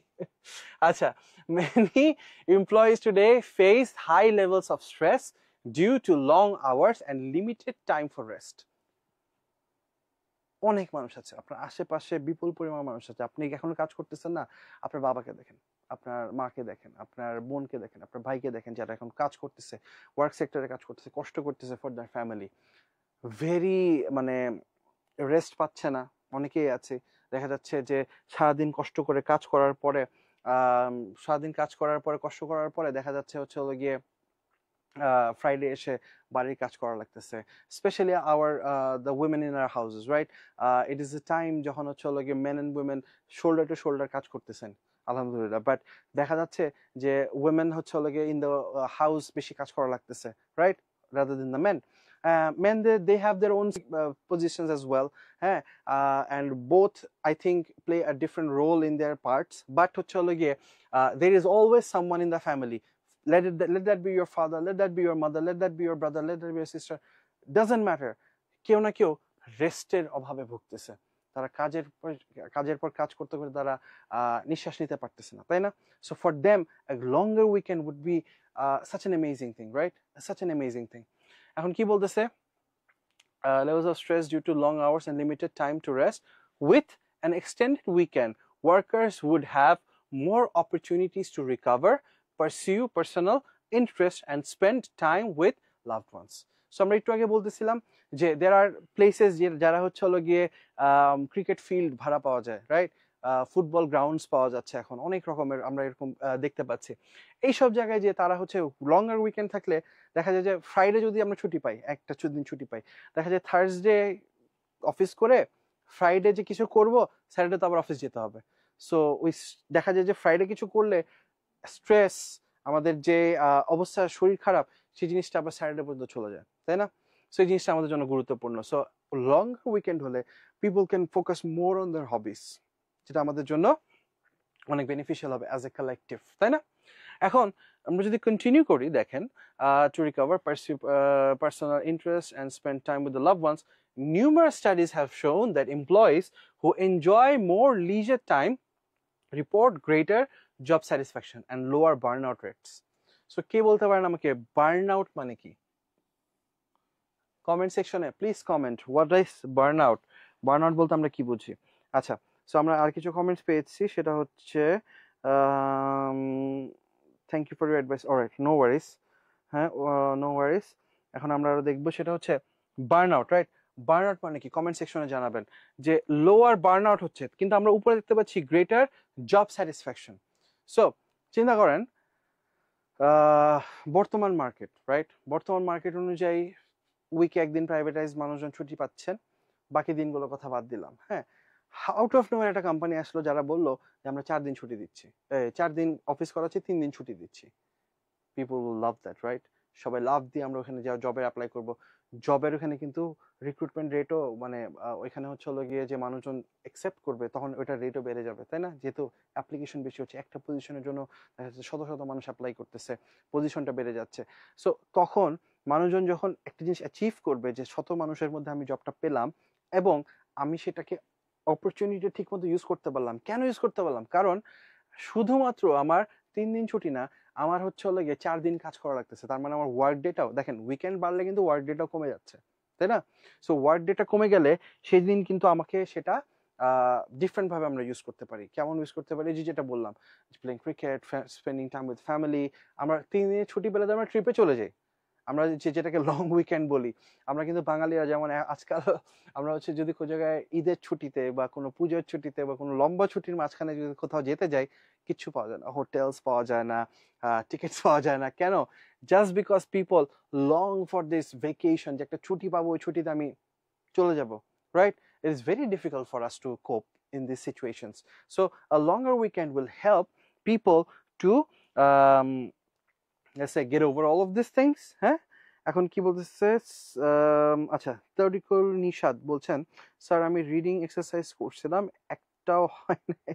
আচ্ছা, many employees today face high levels of stress due to long hours and limited time for rest. অনেক মানুষ আছে আপনার আশেপাশে, বিপুল পরিমাণ মানুষ আছে। আপনি এখনো কাজ করতেছেন না, আপনার বাবাকে দেখেন, আপনার মাকে দেখেন, আপনার বোনকে দেখেন, আপনার ভাইকে দেখেন, যারা এখন কাজ করতেছে, ওয়ার্ক সেক্টরে কাজ করতেছে, কষ্ট করতেছে ফর দ্যার ফ্যামিলি, ভেরি মানে রেস্ট পাচ্ছে না। অনেকেই আছে দেখা যাচ্ছে যে সারাদিন কষ্ট করে কাজ করার পরে কষ্ট করার পরে দেখা যাচ্ছে হচ্ছে হলো গিয়ে ফ্রাইডে এসে বাড়ির কাজ করা লাগতেছে, specially our the women in our houses, right? It is a time যখন হচ্ছে হলো গিয়ে men and women shoulder to shoulder কাজ করতেছেন, আলহামদুলিল্লাহ। বাট দেখা যাচ্ছে যে উইমেন হচ্ছে হলো গিয়ে ইন দ্য হাউস বেশি কাজ করা লাগতেছে, right, rather than the men. Men, they have their own positions as well, and both I think play a different role in their parts, but there is always someone in the family. Let that be your father, let that be your mother, let that be your brother, let that be your sister, doesn't matter. কেউ না কেউ রেস্টের অভাবে ভুগতেছে, তারা কাজের পর কাজ করতে করতে তারা নিঃশ্বাস নিতে পারতেছে না, তাই না? So for them a longer weekend would be such an amazing thing, right? Such an amazing thing. এখন কি বলতেছে, levels of stress due to long hours and limited time to rest. With an extended weekend, workers would have more opportunities to recover, pursue personal interest and spend time with loved ones. So আমরা একটু আগে বলতেছিলাম যে there are places যারা হচ্ছে হলো গিয়ে cricket field ভাড়া পাওয়া যায়, রাইট? ফুটবল গ্রাউন্ডস পাওয়া যাচ্ছে, এখন অনেক রকমের আমরা এরকম দেখতে পাচ্ছি। এইসব জায়গায় যে তারা হচ্ছে লঙ্গার উইকেন্ড থাকলে দেখা যায় যে ফ্রাইডে যদি আমরা ছুটি পাই, একটা দিন ছুটি পাই, দেখা যায় থার্সডে অফিস করে ফ্রাইডে যে কিছু করব, স্যাটারডে তো আবার অফিস যেতে হবে। সো ওই দেখা যায় যে ফ্রাইডে কিছু করলে স্ট্রেস, আমাদের যে অবস্থা, শরীর খারাপ, সেই জিনিসটা আবার স্যাটারডে পর্যন্ত চলে যায়, তাই না? সো এই জিনিসটা আমাদের জন্য গুরুত্বপূর্ণ। সো লং উইকেন্ড হলে people can focus more on their hobbies, যেটা আমাদের জন্য অনেক বেনিফিশিয়াল হবে অ্যাজ এ কালেকটিভ, তাই না? এখন আমরা যদি কন্টিনিউ করি, দেখেন, to recover, pursue personal interest and spend time with the loved ones, numerous studies have shown that employees who enjoy more leisure time report greater job satisfaction and lower burnout rates. So কে বলতে পারেন আমাকে burnout মানে কি? Comment সেকশনে please comment, what is burnout? Burnout বলতে আমরা কি বুঝি? আচ্ছা, সো আমরা আর কিছু কমেন্টস পেয়েছি, সেটা হচ্ছে thank you for your advice, alright, no worries, হ্যাঁ, নো ওয়ারিস। এখন আমরা আরো দেখবো, সেটা হচ্ছে বার্নআউট, রাইট? বার্নআউট মানে কি কমেন্ট সেকশনে জানাবেন। যে লোয়ার বার্নআউট হচ্ছে, কিন্তু আমরা উপরে দেখতে পাচ্ছি গ্রেটার জব স্যাটিসফ্যাকশন। সো চিন্তা করেন বর্তমান মার্কেট, রাইট? বর্তমান মার্কেট অনুযায়ী উইকে একদিন প্রাইভেটাইজ মানুষজন ছুটি পাচ্ছেন, বাকি দিনগুলোর কথা বাদ দিলাম, হ্যাঁ। আউট অফ নোয়ার একটা কোম্পানি আসলো যারা বললো যে আমরা 4 দিন ছুটি দিচ্ছি, 4 দিন অফিস করাচ্ছি, 3 দিন ছুটি দিচ্ছি। People will love that, right? সবাই লাভ দিয়ে আমরা ওখানে যা জবে অ্যাপ্লাই করব। জবের ওখানে কিন্তু রিক্রুটমেন্ট রেটও মানে ওইখানে হচ্ছে হলো গিয়ে যে মানুষজন অ্যাকসেপ্ট করবে, তখন ওইটার রেটও বেড়ে যাবে, তাই না? যেহেতু অ্যাপ্লিকেশন বেশি হচ্ছে, একটা পজিশনের জন্য দেখা যাচ্ছে শত শত মানুষ অ্যাপ্লাই করতেছে, পজিশনটা বেড়ে যাচ্ছে। সো তখন মানুষজন যখন একটা জিনিস অ্যাচিভ করবে যে শত মানুষের মধ্যে আমি জবটা পেলাম এবং আমি সেটাকে অপরচুনিটি ঠিক মতো ইউজ করতে পারলাম। কেন ইউজ করতে পারলাম? কারণ শুধুমাত্র আমার 3 দিন ছুটি না, আমার হচ্ছে হলো গিয়ে 4 দিন কাজ করা লাগতেছে। তার মানে আমার ওয়ার্ক ডেটাও, দেখেন উইকেন্ড বাড়লে কিন্তু ওয়ার্ক ডেটাও কমে যাচ্ছে, তাই না? সো ওয়ার্ক ডেটা কমে গেলে সেই দিন কিন্তু আমাকে সেটা ডিফারেন্ট ভাবে আমরা ইউজ করতে পারি। কেমন ইউজ করতে পারি? যেটা বললাম, playing cricket, spending time with family. আমরা 3 দিনের ছুটি পেলে আমরা ট্রিপে চলে যাই, আমরা যেটাকে লং উইকেন্ড বলি। আমরা কিন্তু বাঙালিরা যেমন আজকাল আমরা হচ্ছে যদি কোনো জায়গায় ঈদের ছুটিতে বা কোনো পুজোর ছুটিতে বা কোনো লম্বা ছুটির মাঝখানে যদি কোথাও যেতে যাই, কিচ্ছু পাওয়া যায় না, হোটেলস পাওয়া যায় না, টিকিটস পাওয়া যায় না। কেন? Just because people long for this vacation, যে একটা ছুটি পাবো, ওই ছুটিতে আমি চলে যাব, right? It is very difficult for us to cope in these situations. So a longer weekend will help people to let's say get over all of these things. হ্যাঁ, এখন কি বলতেছে? আচ্ছা, তরিকুল নিশাদ বলছেন, স্যার আমি রিডিং এক্সারসাইজ করছিলাম, একটাও হয় নাই,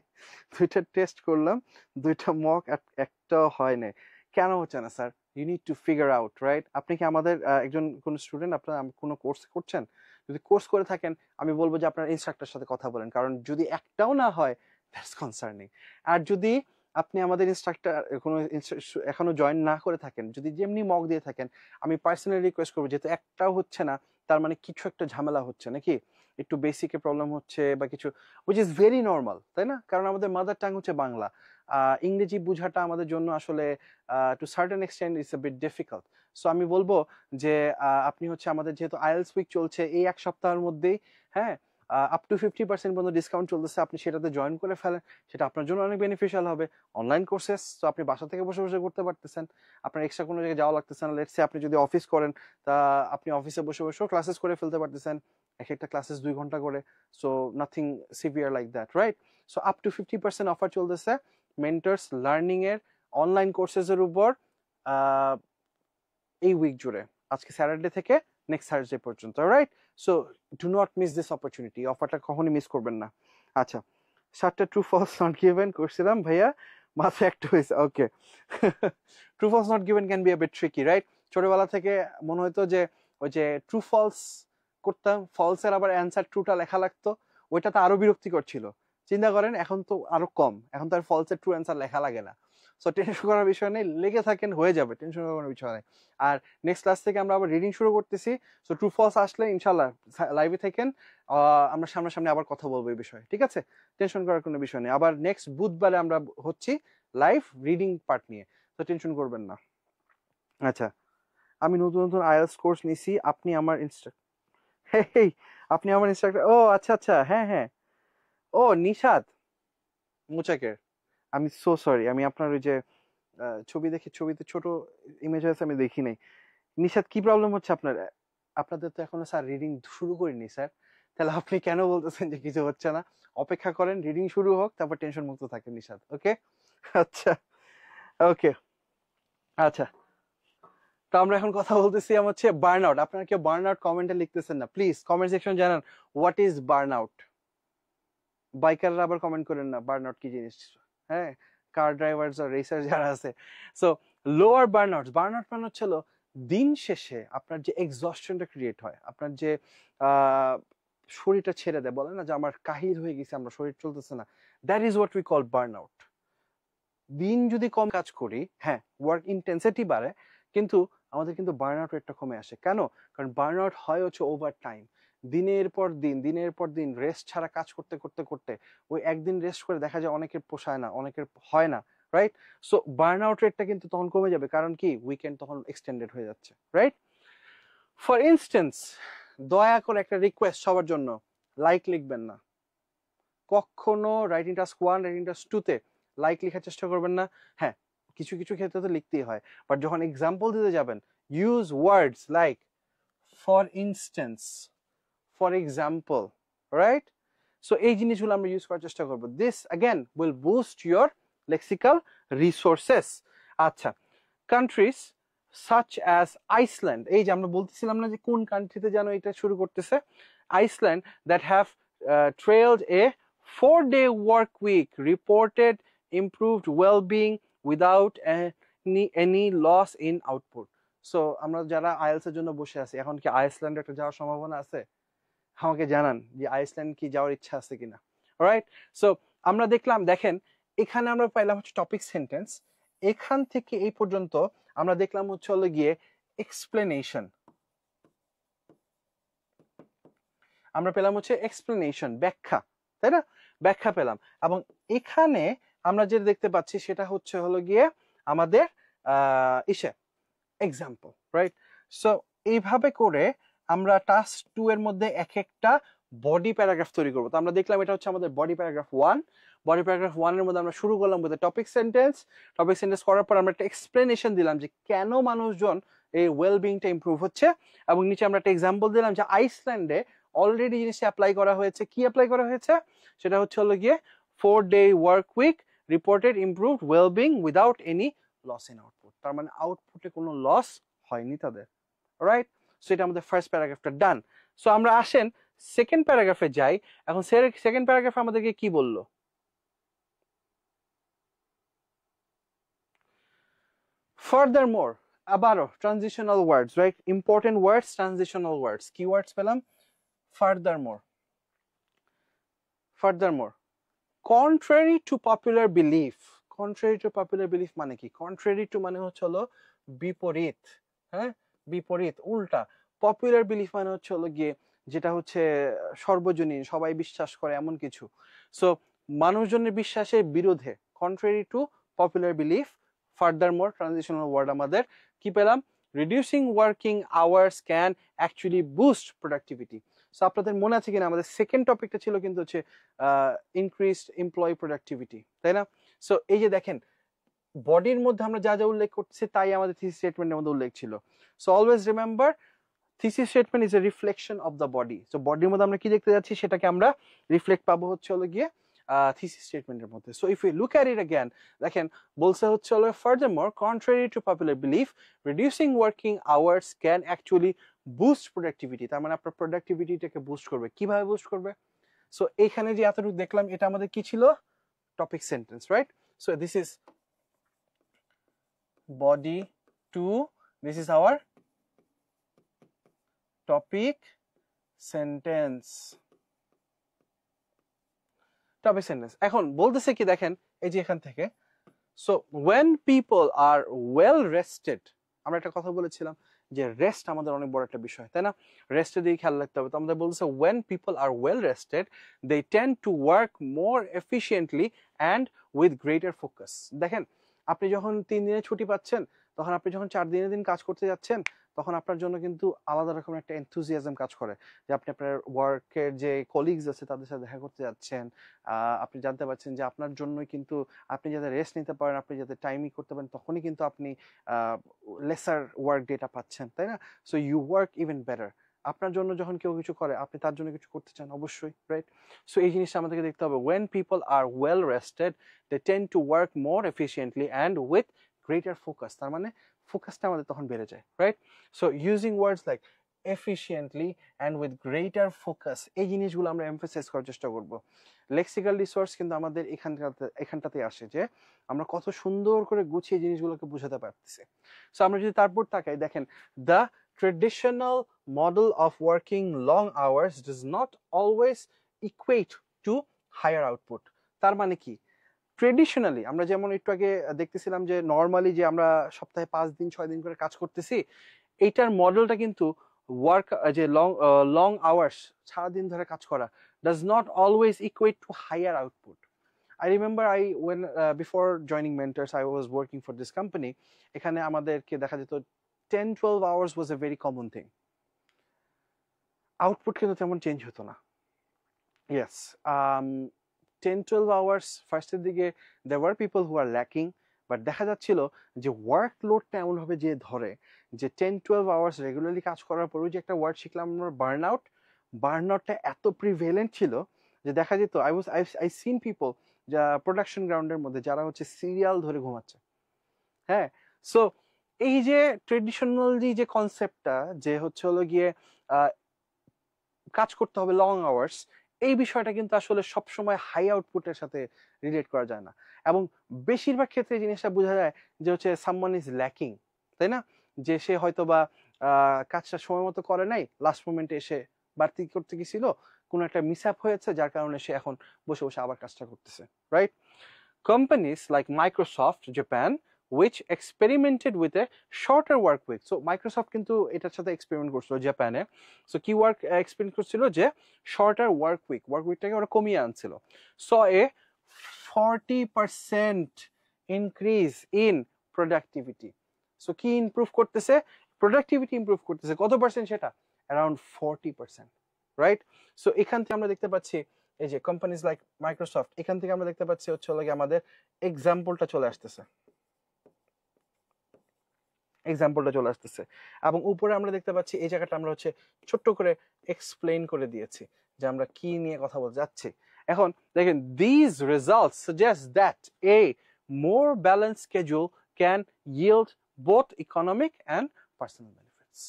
দুইটা টেস্ট করলাম, দুইটা মক একটাও হয় নাই। কেন হচ্ছে না sir? You need to figure out, right? আপনি কি আমাদের একজন কোন স্টুডেন্ট, আপনার কোনো কোর্স করছেন? যদি কোর্স করে থাকেন আমি বলবো যে আপনার ইনস্ট্রাক্টরের সাথে কথা বলেন, কারণ যদি একটাও না হয় দ্যাটস কনসার্নিং। আর যদি আপনি আমাদের ইনস্ট্রাক্টর কোনো এখনো জয়েন না করে থাকেন, যদি যেমনি মক দিয়ে থাকেন, আমি পার্সোনালি রিকোয়েস্ট করবো, যেহেতু একটাও হচ্ছে না তার মানে কিছু একটা ঝামেলা হচ্ছে নাকি, একটু বেসিকে প্রবলেম হচ্ছে বা কিছু, উইচ ইজ ভেরি নর্মাল, তাই না? কারণ আমাদের মাদার টাং হচ্ছে বাংলা। ইংরেজি বোঝাটা আমাদের জন্য আসলে to certain extent it's a bit difficult. So আমি বলবো যে আপনি হচ্ছে আমাদের যেহেতু আইএলস উইক চলছে এই এক সপ্তাহের মধ্যেই, হ্যাঁ, আপ টু 50% পর্যন্ত ডিসকাউন্ট চলতেছে, আপনি সেটাতে জয়েন করে ফেলেন, সেটা আপনার জন্য অনেক বেনিফিশিয়াল হবে। অনলাইন কোর্সেস, তো আপনি বাসা থেকে বসে বসে করতে পারতেছেন, আপনার এক্সট্রা কোনো জায়গায় যাওয়া লাগতেছে না। লেটস সে আপনি যদি অফিস করেন, তা আপনি অফিসে বসে বসেও ক্লাসেস করে ফেলতে পারতেছেন, এক একটা ক্লাসেস 2 ঘন্টা করে। So nothing severe like that, right? So up to 50% offer চলতেছে মেন্টরস লার্নিং এর অনলাইন কোর্সেস এর উপর এই উইক জুড়ে, আজকে স্যাটারডে থেকে নেক্সট থার্সডে পর্যন্ত, right? So do not miss this opportunity, অফারটা কখনই মিস করবেন না। আচ্ছা, 7টা ট্রু ফলস নট গিভেন করছিলাম ভাইয়া, মাত্র একটা হয়েছে, okay. True false not given can be a bit tricky, right? ছোটবেলা থেকে মনে হতো যে ওই যে ট্রু ফলস করতাম, ফলসের আবার অ্যান্সার ট্রুটা লেখা লাগতো, ওইটা তো আরো বিরক্তিকর ছিল। চিন্তা করেন এখন তো আরো কম, এখন তো আর ফলসের ট্রু অ্যান্সার লেখা লাগে না। সো টেনশন করার বিষয় নেই, লেগে থাকেন, হয়ে যাবে, টেনশন করার কোনো বিষয় নেই। আর নেক্সট ক্লাস থেকে আমরা আবার রিডিং শুরু করতেছি। সো ট্রু ফলস আসলে ইনশাল্লাহ লাইভে থাকেন, আমরা সামনাসামনি আবার কথা বলবো এই বিষয়ে, ঠিক আছে? টেনশন করার কোনো বিষয় নেই। আবার নেক্সট বুধবারে আমরা হচ্ছি লাইভ রিডিং পার্ট নিয়ে, তো টেনশন করবেন না। আচ্ছা, আমি নতুন নতুন আইএলটিএস কোর্স নিছি, আপনি আমার আপনি আমার ইনস্ট্রাক্টর? ও আচ্ছা আচ্ছা, হ্যাঁ হ্যাঁ। ও নিশাদ মুচাকের, আমি সো সরি, আমি আপনার ওই যে ছবি দেখে, ছবিতে ছোট ইমেজ আছে, আমি দেখি নাই। নিশাদ, কি প্রবলেম হচ্ছে আপনার? আপনাদের তো এখনো স্যার রিডিং শুরু করিনি স্যার, তাহলে আপনি কেন বলতেছেন যে কিছু হচ্ছে না? অপেক্ষা করেন, রিডিং শুরু হোক, তারপর টেনশন মুক্ত থাকেন নিশাদ, ওকে? আচ্ছা, ওকে, আচ্ছা। তো আমরা এখন কথা বলতেছি হচ্ছে বার্ন আউট। আপনারা কেউ বার্ন আউট কমেন্টে লিখতেছেন না, প্লিজ কমেন্ট সেকশন জানান হোয়াট ইজ বার্ন আউট। বাইকাররা আবার কমেন্ট করেন না বার্ন আউট কি জিনিস, হ্যাঁ, কার ড্রাইভার আর রেসার যারা আছে। So lower burn out, burn out মানে হচ্ছে দিন শেষে আপনার যে এক্সস্টনটা ক্রিয়েট হয়, আপনার যে শরীরটা ছেড়ে দেয়, বলে না যে আমার কাহিল হয়ে গেছে, আমরা শরীর চলতেছে না, that is what we call burn out. দিন যদি কম কাজ করি, হ্যাঁ, ওয়ার্ক ইন্টেন্সিটি বাড়ে, কিন্তু আমাদের কিন্তু বার্ন আউট রেটটা কমে আসে। কেন? কারণ বার্ন আউট হয় হচ্ছে ওভার টাইম, দিনের পর দিন, দিনের পর দিন রেস্ট ছাড়া কাজ করতে করতে করতে, ওই একদিন রেস্ট করে দেখা যায় অনেকের পোষায় না, অনেকের হয় না, রাইট? সো বার্ন আউট রেটটা কিন্তু তখন কমে যাবে, কারণ কি উইকেন্ড তখন এক্সটেন্ডেড হয়ে যাচ্ছে, রাইট? ফর ইনস্টেন্স, দয়া করে একটা রিকোয়েস্ট সবার জন্য, লাইক লিখবেন না কখনো। রাইটিং টাস্ক 1, রাইটিং টাস্ক 2 তে লাইক লেখার চেষ্টা করবেন না। হ্যাঁ, কিছু কিছু ক্ষেত্রে তো লিখতেই হয়, বাট যখন এক্সাম্পল দিতে যাবেন, use words like for instance, for example, right? So এই জিনিসগুলো আমরা ইউজ করার চেষ্টা করবো। This again will boost your lexical resources. আচ্ছা, কান্ট্রিজ সাচ অ্যাজ আইসল্যান্ড, এই যে আমরা বলতেছিলাম না যে কোন কান্ট্রিতে যেন এটা শুরু করতেছে, Iceland, that have trailed a 4-day work week reported improved well-being without any loss in output. So আমরা যারা আইএলস এর জন্য বসে আছি, এখন কি আইসল্যান্ডে একটা যাওয়ার সম্ভাবনা আছে? আমাকে জানান যে আইসল্যান্ড কি যাওয়ার ইচ্ছা আছে কিনা, রাইট? সো আমরা দেখলাম, দেখেন এখানে আমরা পাইলাম হচ্ছে টপিক সেন্টেন্স, এখান থেকে এই পর্যন্ত আমরা দেখলাম হচ্ছে হলো গিয়ে এক্সপ্লেনেশন, আমরা পেলাম হচ্ছে এক্সপ্লেনেশন, ব্যাখ্যা, তাই না? ব্যাখ্যা পেলাম। এবং এখানে আমরা যেটা দেখতে পাচ্ছি সেটা হচ্ছে হলো গিয়ে আমাদের এক্সাম্পল, রাইট? সো এইভাবে করে আমরা টাস্ক 2 এর মধ্যে এক একটা বডি প্যারাগ্রাফ তৈরি করবো। তো আমরা দেখলাম এটা হচ্ছে আমাদের বডি প্যারাগ্রাফ 1। বডি প্যারাগ্রাফ 1 এর মধ্যে আমরা শুরু করলাম with topic sentence. Topic sentence করার পর আমরা একটা এক্সপ্লেনেশন দিলাম যে কেন মানুষজন এই ওয়েলবিংটা ইমপ্রুভ হচ্ছে, এবং নিচে আমরা একটা এক্সাম্পল দিলাম যে আইসল্যান্ডে অলরেডি জিনিসটা অ্যাপ্লাই করা হয়েছে। কি অ্যাপ্লাই করা হয়েছে? সেটা হচ্ছে হলো গিয়ে 4-day work week reported improved well-being without any loss in output। তার মানে আউটপুটে কোনো লস হয়নি তাদের, রাইট? সো এটা আমাদের ফার্স্ট প্যারাগ্রাফটা ডান। সো আমরা আসেন সেকেন্ড প্যারাগ্রাফে যাই। এখন সেকেন্ড প্যারাগ্রাফে আমাদেরকে কি বললো? Furthermore, আবারও ট্রানজিশনাল ওয়ার্ডস, রাইট? ইম্পর্টেন্ট ওয়ার্ডস, ট্রানজিশনাল ওয়ার্ডস। কি ওয়ার্ডস পেলাম? Furthermore. Furthermore, contrary to popular belief. Contrary to popular belief মানে কি? Contrary to মানে হচ্ছে হলো বিপরীত, হ্যাঁ, বিপরীত, উল্টা। পপুলার বিলিফ মানে হচ্ছে হলো গিয়ে যেটা হচ্ছে সর্বজনীন, সবাই বিশ্বাস করে এমন কিছু। সো মানুষজনের বিশ্বাসের বিরোধে, contrary to popular belief. Furthermore transitional word আমাদের কি পেলাম? Reducing working hours can actually boost productivity. So আপনাদের মনে আছে কিনা আমাদের সেকেন্ড টপিকটা ছিল কিন্তু হচ্ছে ইনক্রিজড এমপ্লয়ি প্রোডাক্টিভিটি, তাই না? সো এই যে দেখেন বডির মধ্যে আমরা যা যা উল্লেখ করতেছি তাই আমাদের থিসিস স্টেটমেন্টের মধ্যে উল্লেখ ছিল। So always remember, thesis statement is a reflection of the body. So বডির মধ্যে আমরা কি দেখতে যাচ্ছি সেটাকে আমরা রিফ্লেক্ট পাবো হচ্ছে হলো গিয়ে থিসিস স্টেটমেন্টের মধ্যে। So if you look at it again, দেখেন বলছে হচ্ছে হলো furthermore contrary to popular belief reducing working hours can actually boost productivity. তার মানে আপনার প্রোডাক্টিভিটিটাকে বুস্ট করবে। কিভাবে বুস্ট করবে? সো এইখানে যে এতটুকু দেখলাম এটা আমাদের কি ছিল? Topic sentence, right? So this is body 2, this is our topic sentence. topic sentence এখন বলতেছে কি দেখেন এই যে এখান থেকে, so when people are well rested, আমরা একটা কথা বলেছিলাম যে রেস্ট আমাদের অনেক বড় একটা বিষয়, তাই না? রেস্টের দিকে খেয়াল রাখতে হবে। তো আমাদের বলতেছে when people are well rested they tend to work more efficiently and with greater focus. দেখেন আপনি যখন 3 দিনের ছুটি পাচ্ছেন, তখন আপনি যখন 4 দিনের দিন কাজ করতে যাচ্ছেন, তখন আপনার জন্য কিন্তু আলাদা রকম একটা এনথুজিয়াজম কাজ করে যে আপনি আপনার ওয়ার্কের যে কলিগস আছে তাদের সাথে দেখা করতে যাচ্ছেন। আপনি জানতে পারছেন যে আপনার জন্যই কিন্তু আপনি যাতে রেস্ট নিতে পারেন, আপনি যাতে টাইমই করতে পারেন, তখনই কিন্তু আপনি লেসার ওয়ার্ক ডেটা পাচ্ছেন, তাই না? So you work even better. আপনার জন্য যখন কেউ কিছু করে আপনি তার জন্য কিছু করতে চান অবশ্যই, রাইট? সো এই জিনিসটা আমাদেরকে দেখতে হবে। when people are well rested they tend to work more efficiently and with greater focus. তার মানে ফোকাসটা আমাদের তখন বেড়ে যায়, right? So using words like efficiently and with greater focus, এই জিনিসগুলো আমরা এমফাসাইজ করার চেষ্টা করব। লেক্সিক্যাল রিসোর্স কিন্তু আমাদের এখানটাতে আসে যে আমরা কত সুন্দর করে গুছিয়ে জিনিসগুলোকে বোঝাতে পারতেছি। সো আমরা যদি তারপর তাকাই, দেখেন the traditional model of working long hours does not always equate to higher output. তার মানে কি? ট্রেডিশনালি আমরা যেমন একটু আগে দেখতেছিলাম যে নর্মালি যে আমরা সপ্তাহে 5 দিন 6 দিন করে কাজ করতেছি, এইটার মডেলটা কিন্তু ওয়ার্ক যে লং আওয়ার্স, সারাদিন ধরে কাজ করা, does not always equate to higher output. I remember when before joining Mentors I was working for this company. এখানে আমাদেরকে দেখা যেত 10-12 hours was a very common thing. Output কিন্তু তেমন চেঞ্জ হতো না। Yes, 10-12 hours ফার্স্টের দিকে there were people who are lacking, but দেখা যাচ্ছিল যে ওয়ার্কলোডটা এমনভাবে যে ধরে যে 10-12 আওয়ার্স রেগুলারলি কাজ করার পরেও যে একটা ওয়ার্ড শিখলাম আমরা বার্নআউটটা এত প্রিভেলেন্ট ছিল যে দেখা যেত আই সিন পিপল যা প্রোডাকশন গ্রাউন্ডের মধ্যে যারা হচ্ছে সিরিয়াল ধরে ঘুমাচ্ছে। হ্যাঁ, সো এই যে ট্রেডিশনাল যে কনসেপ্টটা যে হচ্ছে হলো গিয়ে কাজ করতে হবে লং আওয়ার্স, এই বিষয়টা কিন্তু আসলে সবসময় হাই আউটপুটের সাথে রিলেট করা যায় না। এবং বেশিরভাগ ক্ষেত্রে জিনিসটা বোঝা যায় যে হচ্ছে সামওয়ান ইজ ল্যাকিং, তাই না? যে সে হয়তো বা কাজটা সময় মতো করে নাই, লাস্ট মোমেন্টে এসে বাড়তি করতে গেছিল, কোনো একটা মিসঅ্যাপ হয়েছে যার কারণে সে এখন বসে বসে আবার কাজটা করতেছে, right? Companies like Microsoft Japan which experimented with a shorter work week. So Microsoft কিন্তু এটার সাথে এক্সপেরিমেন্ট করছিল জাপানে। সো কি ওয়ার্ক এক্সপেরিমেন্ট করছিল যে শর্টার ওয়ার্ক উইকটাকে ওরা কমিয়ে আনছিল। saw a 40% increase in productivity. So কি ইমপ্রুভ করতেছে? প্রোডাক্টিভিটি ইমপ্রুভ করতেছে। কত পার্সেন্ট সেটা? Around 40%, right? সো এখান থেকে আমরা দেখতে পাচ্ছি এই যে কোম্পানিজ লাইক মাইক্রোসফট, এখান থেকে আমরা দেখতে পাচ্ছি হচ্ছে আমাদের এক্সাম্পলটা চলে আসতেছে, এবং উপরে আমরা দেখতে পাচ্ছি এই জায়গাটা আমরা হচ্ছে ছোট্ট করে এক্সপ্লেইন করে দিয়েছি যে আমরা কি নিয়ে কথা বলতে যাচ্ছি। এখন দেখেন these results suggest that a more balanced schedule can yield both economic and personal benefits.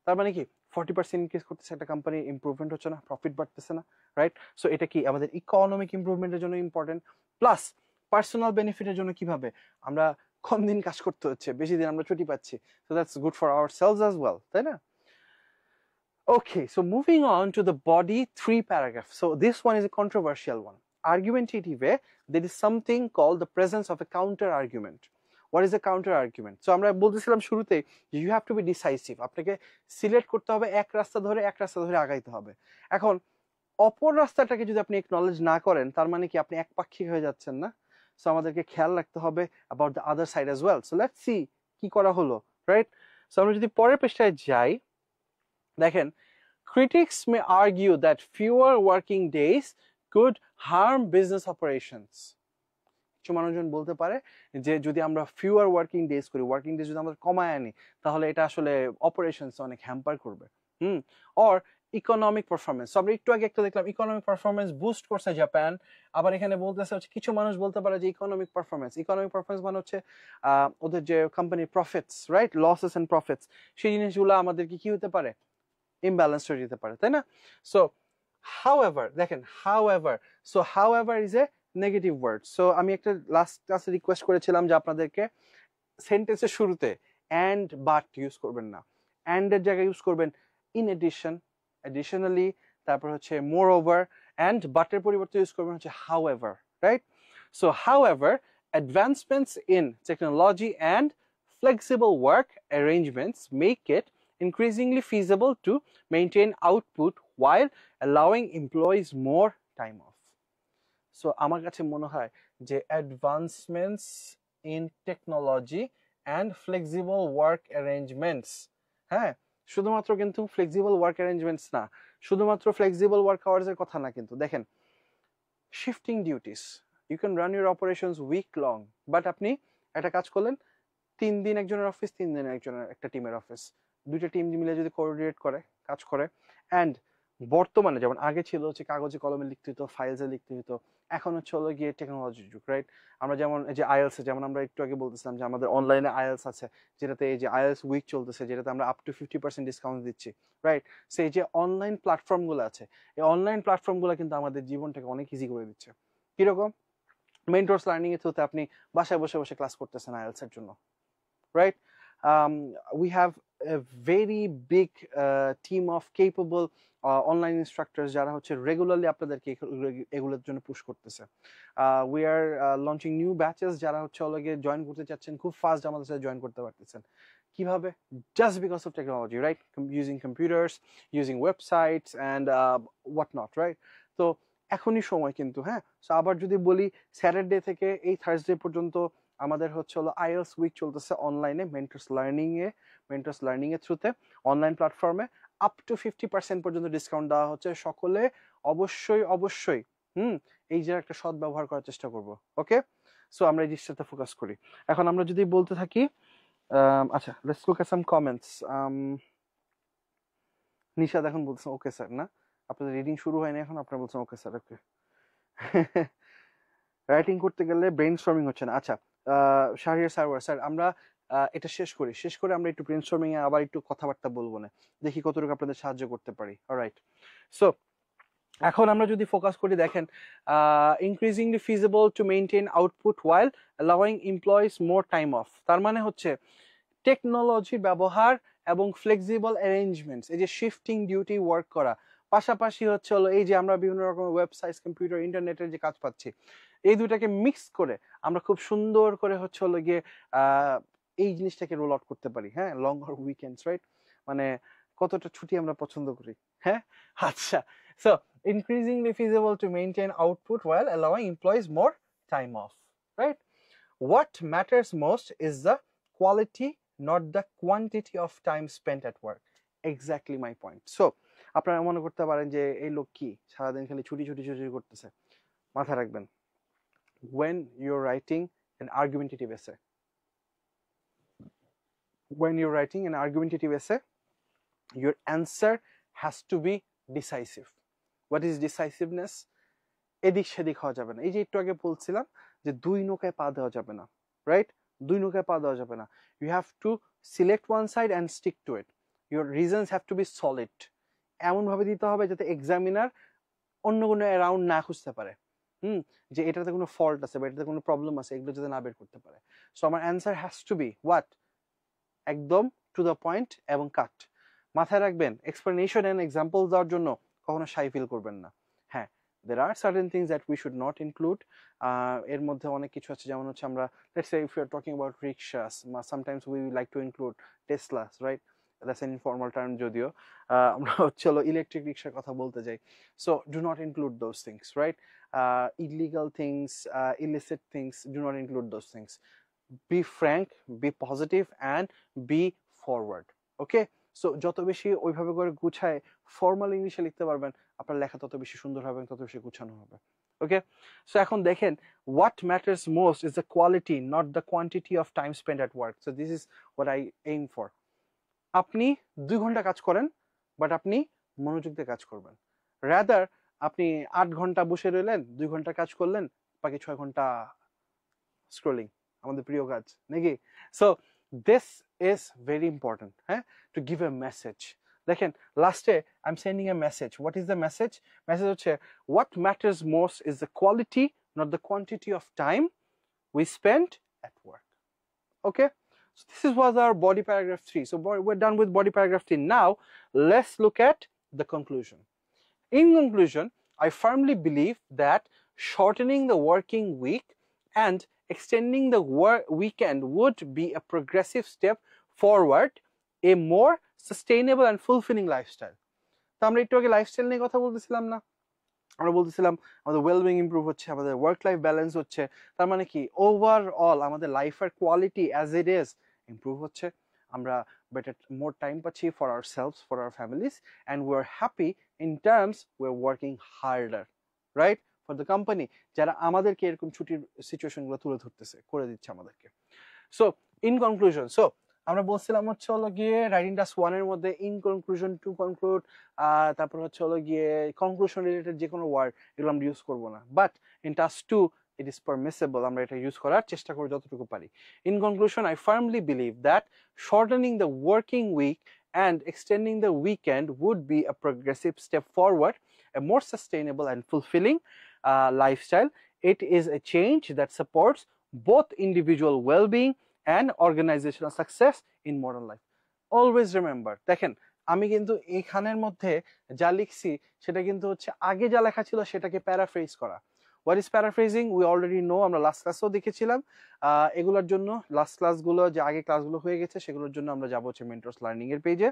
তার মানে কি 40% ইনক্রিজ করতেছে একটা কোম্পানি, ইমপ্রুভমেন্ট হচ্ছে না, প্রফিট বাড়তেছে না, রাইট? সো এটা কি আমাদের ইকোনমিক ইমপ্রুভমেন্টের জন্য ইম্পর্টেন্ট, প্লাস পার্সোনাল বেনিফিটের জন্য কিভাবে আমরা কম দিন কাজ করতে হচ্ছে, বেশি দিন আমরা ছুটি পাচ্ছি, so that's good for ourselves as well, তাই না? Okay, so moving on to the body 3 paragraph. So this one is a controversial one. Argumentative, there is something called the presence of a counter argument. What is a counter argument? So আমরা বলতেছিলাম শুরুতে you have to be decisive. আপনাকে select করতে হবে, এক রাস্তা ধরে আগাইতে হবে। এখন অপর রাস্তাটাকে যদি আপনি একনলেজ না করেন, তার মানে কি আপনি একপাক্ষিক হয়ে যাচ্ছেন না? সো আমাদেরকে খেয়াল রাখতে হবে about the other side as well. So let's see কি করা হলো, রাইট? সো আমরা যদি পরের পৃষ্ঠায় যাই, দেখেন, critics may argue that fewer working days could harm business operations. কিছু মানুষজন বলতে পারে যে যদি আমরা ফিউয়ার ওয়ার্কিং ডেজ করি, ওয়ার্কিং ডেজ যদি আমরা কমায় আনি, তাহলে এটা আসলে অপারেশনস অনেক হ্যাম্পার করবে। অর ইকোনমিক পারফরমেন্স, আমরা একটু আগে একটা দেখলাম ইকোনমিক পারফরমেন্স বুস্ট করছে জাপান, আবার এখানে বলতেছে হচ্ছে কিছু মানুষ বলতে পারে যে ইকোনমিক পারফরমেন্স মানে হচ্ছে ওদের যে কোম্পানির profits, right, losses and profits, সেই জিনিসগুলো আমাদেরকে কি হতে পারে, ইমব্যালেন্স হয়ে যেতে পারে, তাই না? সো however, দেখেন however is a negative word. So আমি একটা লাস্ট ক্লাসে রিকোয়েস্ট করেছিলাম যে আপনাদেরকে সেন্টেন্সের শুরুতে অ্যান্ড বাট ইউজ করবেন না, অ্যান্ড এর জায়গায় ইউজ করবেন ইন এডিশন, এডিশনালি, তারপর হচ্ছে মোর ওভার, অ্যান্ড বাটের পরিবর্তে ইউজ করবেন হচ্ছে however, right? So however, advancements in technology and flexible work arrangements make it increasingly feasible to maintain output while allowing employees more time off. So আমার কাছে মনে হয় যে অ্যাডভান্সমেন্টস in technology and flexible work arrangements, হ্যাঁ, শুধুমাত্র কিন্তু flexible work arrangements না, শুধুমাত্র ফ্লেক্সিবল ওয়ার্ক আওয়ার্সের কথা না, কিন্তু দেখেন shifting duties, you can run your operations week long, but আপনি একটা কাজ করলেন 3 দিন একজনের অফিস, 3 দিন একজনের, একটা টিমের অফিস, দুইটা টিম মিলে যদি কোঅর্ডিনেট করে কাজ করে, অ্যান্ড বর্তমানে যেমন আগে ছিল হচ্ছে কাগজে কলমে লিখতে হতো, ফাইলসে লিখতে হতো, এখন হচ্ছে হলো গিয়ে টেকনোলজির যুগ, রাইট? আমরা যেমন এই যে আইএলস, যেমন আমরা একটু আগে বলতেছিলাম যে আমাদের অনলাইনে আইএলস আছে, যেটাতে এই যে আইএলস উইক চলতেছে, যেটাতে আমরা আপ টু 50% ডিসকাউন্ট দিচ্ছি, রাইট? সেই যে অনলাইন প্ল্যাটফর্মগুলো আছে, এই অনলাইন প্ল্যাটফর্মগুলো কিন্তু আমাদের জীবনটাকে অনেক ইজি করে দিচ্ছে। কিরকম? মেন্টরস লার্নিং এর থ্রুতে আপনি বাসায় বসে বসে ক্লাস করতেছেন আইএলস এর জন্য, right? We have a very big team of capable online instructors যারা হচ্ছে রেগুলারলি আপনাদেরকে এগুলোর জন্য পুশ করতেছে। We are launching new batches যারা হচ্ছে অলরেডি জয়েন করতে চাচ্ছেন, খুব ফাস্ট আমাদের সাথে জয়েন করতে পারতেছেন। কিভাবে? Just because of technology, right? Using computers, using websites and what not, right? তো এখনই সময় কিন্তু, হ্যাঁ। সো আবার যদি বলি স্যাটারডে থেকে এই থার্সডে পর্যন্ত আমাদের হচ্ছে হলো আইএলস উইক চলতেছে অনলাইনে, মেন্টরস লার্নিং এর থ্রুতে অনলাইন প্ল্যাটফর্মে আপ টু 50% পর্যন্ত ডিসকাউন্ট দেওয়া হচ্ছে। সকলে অবশ্যই এই যে একটা সৎ ব্যবহার করার চেষ্টা করব, ওকে? সো আমরা এই জিনিসটাতে ফোকাস করি। এখন আমরা যদি বলতে থাকি, আচ্ছা, let's look at some comments. Nishad এখন বলছেন ওকে স্যার, না আপনাদের রিডিং শুরু হয়নি এখন, আপনারা বলছেন ওকে স্যার, ওকে। রাইটিং করতে গেলে ব্রেইনস্টর্মিং হচ্ছে না। আচ্ছা, শাহরিয়ার সারওয়ার স্যার, আমরা এটা শেষ করে আমরা একটু ব্রেইনস্টর্মিং এ আবার একটু কথাবার্তা বলবো না, দেখি কতটুকু আপনাদের সাহায্য করতে পারি। অলরাইট, সো এখন আমরা যদি ফোকাস করি, দেখেন increasingly feasible to maintain output while allowing employees more time of, তার মানে হচ্ছে টেকনোলজির ব্যবহার এবং ফ্লেক্সিবল অ্যারেঞ্জমেন্টস, এই যে শিফটিং ডিউটি ওয়ার্ক করা, পাশাপাশি হচ্ছে হলো এই যে আমরা বিভিন্ন রকমের ওয়েবসাইট, কম্পিউটার, ইন্টারনেটের যে কাজ পাচ্ছি, এই দুইটাকে মিক্স করে আমরা খুব সুন্দর করে হচ্ছে হলো গিয়ে এই জিনিসটাকে রোল আউট করতে পারি। হ্যাঁ, লঙ্গার উইকেন্ডস, রাইট? মানে কতটা ছুটি আমরা পছন্দ করি, হ্যাঁ? আচ্ছা, so increasingly feasible to maintain output while allowing employees more time off, right? What matters most is the quality, not the quantity of time spent at work. Exactly my point. So আপনারা মনে করতে পারেন যে এই লোক কি সারাদিন খালি ছুটি করতেছে। মাথায় রাখবেন, when you're writing an argumentative essay, your answer has to be decisive. What is decisiveness? এদিক সেদিক হওয়া যাবে না। এই যে একটু আগে বলছিলাম যে দুই নৌকায় পা দেওয়া যাবে না, রাইট? দুই নৌকায় পা দেওয়া যাবে না। You have to select one side and stick to it. your reasons have to be solid. এমন ভাবে দিতে হবে যাতে এক্সামিনার অন্য কোনো অ্যারাউন্ড না খুঁজতে পারে, যে এটাতে কোনো ফল্ট আছে বা এটাতে কোনো প্রবলেম আছে, এগুলো যাতে না বের করতে পারে। সো আমার answer has to be what, একদম টু দ্য পয়েন্ট এবং কাট। মাথায় রাখবেন, এক্সপ্লেনেশন এন্ড এক্সাম্পল দেওয়ার জন্য কখনো শাই ফিল করবেন না। হ্যাঁ, there are certain things that we should not include. এর মধ্যে অনেক কিছু আছে, যেমন হচ্ছে আমরা let's say if we are talking about rickshaws, sometimes we like to include Teslas, right? That's an informal term যদিও। আমরা চলো ইলেকট্রিক রিক্সার কথা বলতে যাই, so do not include those things, right? Illegal things, illicit things, do not include those things. Be frank, be positive and be forward, okay? So যত বেশি ওইভাবে করে গুছায় ফর্মাল ইংলিশে লিখতে পারবেন, আপনার লেখা তত বেশি সুন্দর হবে, তত বেশি গুছানো হবে, ওকে? সো এখন দেখেন, what matters most is the quality, not the quantity of time spent at work. So this is what I aim for. আপনি 2 ঘন্টা কাজ করেন, বাট আপনি মনোযোগ দিয়ে কাজ করবেন। রাদার আপনি 8 ঘন্টা বসে রইলেন, 2 ঘন্টা কাজ করলেন, বাকি 6 ঘন্টা স্ক্রলিং, আমাদের প্রিয় কাজ নাকি? So this is very important, হ্যাঁ, to give a message. দেখেন লাস্টে I'm sending a message. What is the message? Message হচ্ছে what matters most is the quality, not the quantity of time we spend at work. Okay, so this was our body paragraph 3. So we're done with body paragraph 3. Now let's look at the conclusion. In conclusion, I firmly believe that shortening the working week and extending the weekend would be a progressive step forward, a more sustainable and fulfilling lifestyle. তো আমরা একটু আগে lifestyle নিয়ে কথা বলতেছিলাম না? আমরা বলতেছিলাম আমাদের ওয়েলবিং ইমপ্রুভ হচ্ছে, আমাদের ওয়ার্ক লাইফ ব্যালেন্স হচ্ছে, তার মানে কি ওভারঅল আমাদের লাইফের quality as it is improve হচ্ছে। আমরা বেটার মোর টাইম পাচ্ছি for ourselves, for our families, and we are happy in terms we are working harder, right, for the company, যারা আমাদেরকে এরকম ছুটির সিচুয়েশনগুলো তুলে ধরতেছে, করে দিচ্ছে আমাদেরকে। সো ইন কনক্লুশন, সো আমরা বলছিলাম হচ্ছে হলো গিয়ে রাইটিং টাস্ক 1 এর মধ্যে ইন কনক্লুশন, টু কনক্লুড, তারপর হচ্ছে হলো গিয়ে কনক্লুশন রিলেটেড যে কোনো ওয়ার্ড এগুলো আমরা ইউজ করবো না, but in task 2 it is permissible, আমরা এটা ইউজ করার চেষ্টা করি যতটুকু পারি। In conclusion, I firmly believe that shortening the working week and extending the weekend would be a progressive step forward, a more sustainable and fulfilling lifestyle. It is a change that supports both individual well-being and organizational success in modern life. Always remember, দেখেন আমি কিন্তু এখানের মধ্যে যা লিখছি সেটা কিন্তু হচ্ছে আগে যা লেখা ছিল সেটাকে প্যারাফ্রেজ করা। What is paraphrasing? We already know, আমরা লাস্ট ক্লাসেও দেখেছিলাম। এগুলোর জন্য লাস্ট ক্লাসগুলো যে আগে ক্লাসগুলো হয়ে গেছে সেগুলোর জন্য আমরা যাবো হচ্ছে মেন্টরস লার্নিং এর পেজে,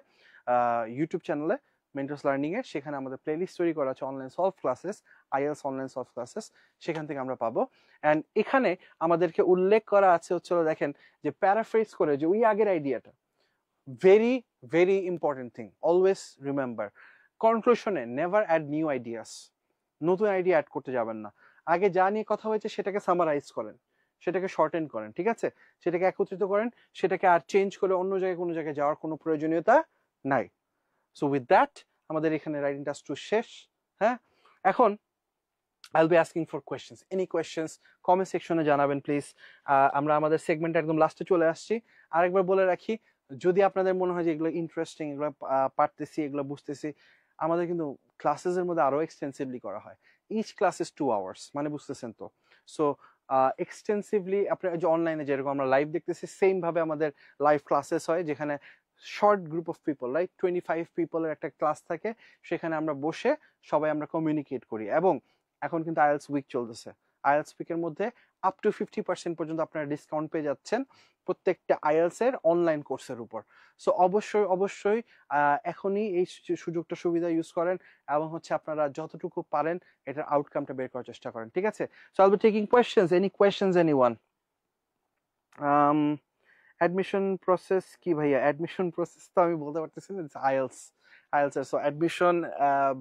ইউটিউব চ্যানেলে মেন্টরস লার্নিং এর, সেখানে আমাদের প্লেলিস্ট তৈরি করা আছে online solve classes, IELTS online solve classes, সেখান থেকে আমরা পাবো। অ্যান্ড এখানে আমাদেরকে উল্লেখ করা আছে হচ্ছে দেখেন যে প্যারাফ্রেজ করে যে ওই আগের আইডিয়াটা, very very important thing, always remember, কনক্লুশনে নেভার অ্যাড নিউ আইডিয়াস, নতুন আইডিয়া অ্যাড করতে যাবেন না। আগে যা নিয়ে কথা হয়েছে সেটাকে সামারাইজ করেন, সেটাকে শর্টেন করেন, ঠিক আছে, সেটাকে একত্রিত করেন, সেটাকে আর চেঞ্জ করে অন্য জায়গায় কোনো জায়গায় যাওয়ার কোনো প্রয়োজনীয়তা নাই। সো উইথ দ্যাট আমাদের এখানে রাইটিং টাস্ক 2 শেষ। হ্যাঁ, এখন I'll be asking for questions. Any questions comment সেকশনে জানাবেন প্লিজ। আমরা আমাদের সেগমেন্ট একদম লাস্টে চলে আসছি। আরেকবার বলে রাখি, যদি আপনাদের মনে হয় যে এগুলো ইন্টারেস্টিং, এগুলো পারতেছি, এগুলো বুঝতেছি, আমাদের কিন্তু ক্লাসেসের মধ্যে আরো এক্সটেন্সিভলি করা হয়। ইচ ক্লাস ইজ 2 hours, মানে বুঝতেছেন তো? সো এক্সটেন্সিভলি আপনার যে অনলাইনে যেরকম আমরা লাইভ দেখতেছি, সেম ভাবে আমাদের লাইভ ক্লাসেস হয়, যেখানে short group of people, right, 25 পিপলের একটা ক্লাস থাকে, সেখানে আমরা বসে সবাই আমরা কমিউনিকেট করি। এবং এখন কিন্তু আইএলস উইক চলতেছে, আইএলস উইকের মধ্যে আপ টু 50% পর্যন্ত আপনারা ডিসকাউন্ট পেয়ে যাচ্ছেন প্রত্যেকটা আইএলস এর অনলাইন কোর্সের উপর। সো অবশ্যই অবশ্যই এখনই এই সুযোগটা সুবিধা ইউজ করেন এবং হচ্ছে আপনারা যতটুকু পারেন এটার আউটকামটা বের করার চেষ্টা করেন, ঠিক আছে? সো আইল be taking questions, any questions anyone? Admission process কি ভাইয়া? অ্যাডমিশন প্রসেস তো আমি বলতে পারতেছি না, আইএলস এর। সো অ্যাডমিশন,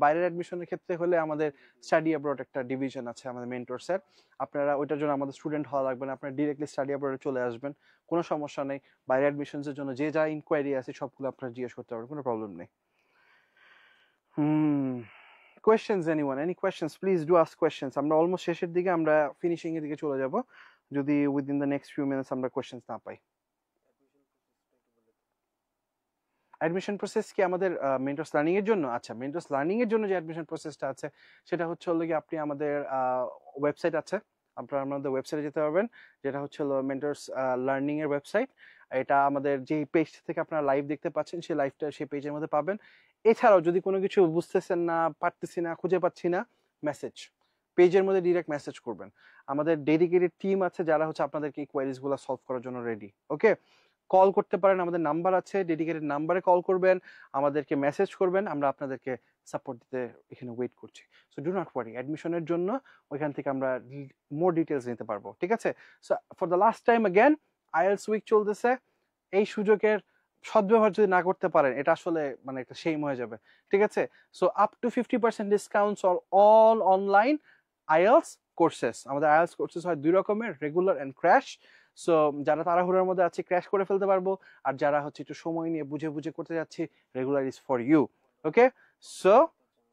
বাইরের অ্যাডমিশনের ক্ষেত্রে হলে আমাদের স্টাডি অ্যাব্রড একটা ডিভিশন আছে আমাদের মেন্টরসের, আপনারা ওইটার জন্য আমাদের স্টুডেন্ট হওয়া লাগবে না, আপনারা ডিরেক্টলি স্টাডি অ্যাব্রডে চলে আসবেন, কোনো সমস্যা নেই। বাইরে অ্যাডমিশনসের জন্য যে যা ইনকোয়ারি আছে সবগুলো আপনারা জিজ্ঞেস করতে পারবেন, কোনো প্রবলেম নেই। Questions anyone? Any questions? Please do ask questions. আমরা অলমোস্ট শেষের দিকে, আমরা ফিনিশিং এর দিকে চলে যাব, যদি within the next few minutes আমরা কোয়েশ্চেনস না পাই। অ্যাডমিশন প্রসেস কি আমাদের মেন্টরস লার্নিং এর জন্য? আচ্ছা, মেন্টরস লার্নিং এর জন্য যে অ্যাডমিশন প্রসেসটা আছে সেটা হচ্ছে হলো গিয়ে আপনি আমাদের ওয়েবসাইট আছে, আপনারা আমাদের ওয়েবসাইটে যেতে পারবেন, যেটা হচ্ছে হলো মেন্টরস লার্নিং এর ওয়েবসাইট। এটা আমাদের যে পেজ থেকে আপনারা লাইভ দেখতে পাচ্ছেন সেই লাইভটা সেই পেজের মধ্যে পাবেন। এছাড়াও যদি কোনো কিছু বুঝতেছেন না, পারতেছি না, খুঁজে পাচ্ছি না, মেসেজ, পেজের মধ্যে ডিরেক্ট মেসেজ করবেন। আমাদের ডেডিকেটেড টিম আছে যারা হচ্ছে আপনাদেরকে এই কোয়ারিজ গুলো সলভ করার জন্য রেডি। ওকে, কল করতে পারেন, আমাদের নাম্বার আছে, ডেডিকেটেড নাম্বারে কল করবেন, আমাদেরকে মেসেজ করবেন, আমরা আপনাদেরকে সাপোর্ট দিতে এখানে ওয়েট করছি। সো ডু নট ওয়ারি, অ্যাডমিশনের জন্য ওইখান থেকে আমরা মোর ডিটেলস নিতে পারবো, ঠিক আছে? So for the last time again, IELTS week চলতেছে, এই সুযোগের সদ্ব্যবহার যদি না করতে পারেন এটা আসলে মানে একটা শেম হয়ে যাবে, ঠিক আছে? So up to 50% discounts on all online IELTS courses. আমাদের আইএলস কোর্সেস হয় দুই রকমের, রেগুলার এন্ড ক্র্যাশ। সো যারা তাড়াহুড়োর মধ্যে আছে ক্র্যাশ করে ফেলতে পারবো, আর যারা হচ্ছে একটু সময় নিয়ে বুঝে বুঝে করতে যাচ্ছি, regular is for you. Okay, so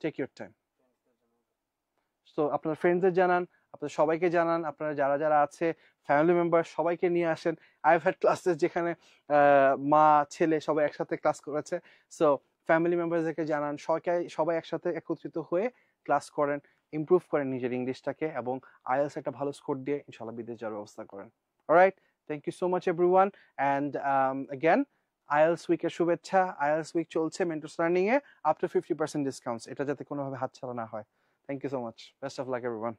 take your time. So আপনার ফ্রেন্ডসদের জানান, আপনাদের সবাইকে জানান, আপনারা যারা যারা আছে ফ্যামিলি মেম্বার সবাইকে নিয়ে আসেন। আই হ্যাভ হ্যাড ক্লাসেস যেখানে মা ছেলে সবাই একসাথে ক্লাস করেছে। সো ফ্যামিলি মেম্বারদেরকে জানান, সবাই একসাথে একত্রিত হয়ে ক্লাস করেন, ইমপ্রুভ করেন নিজের ইংলিশটাকে, এবং আইএলস একটা ভালো স্কোর দিয়ে ইনশাআল্লাহ বিদেশ যাওয়ার ব্যবস্থা করেন। Alright, thank you so much everyone, and again IELTS উইকের শুভেচ্ছা। আইএলস উইক চলছে মেন্টরস লার্নিং এ, আপ টু 50% ডিসকাউন্টস, এটা যাতে কোনোভাবে হাতছাড়া না হয়। Thank you so much. Best of luck, everyone.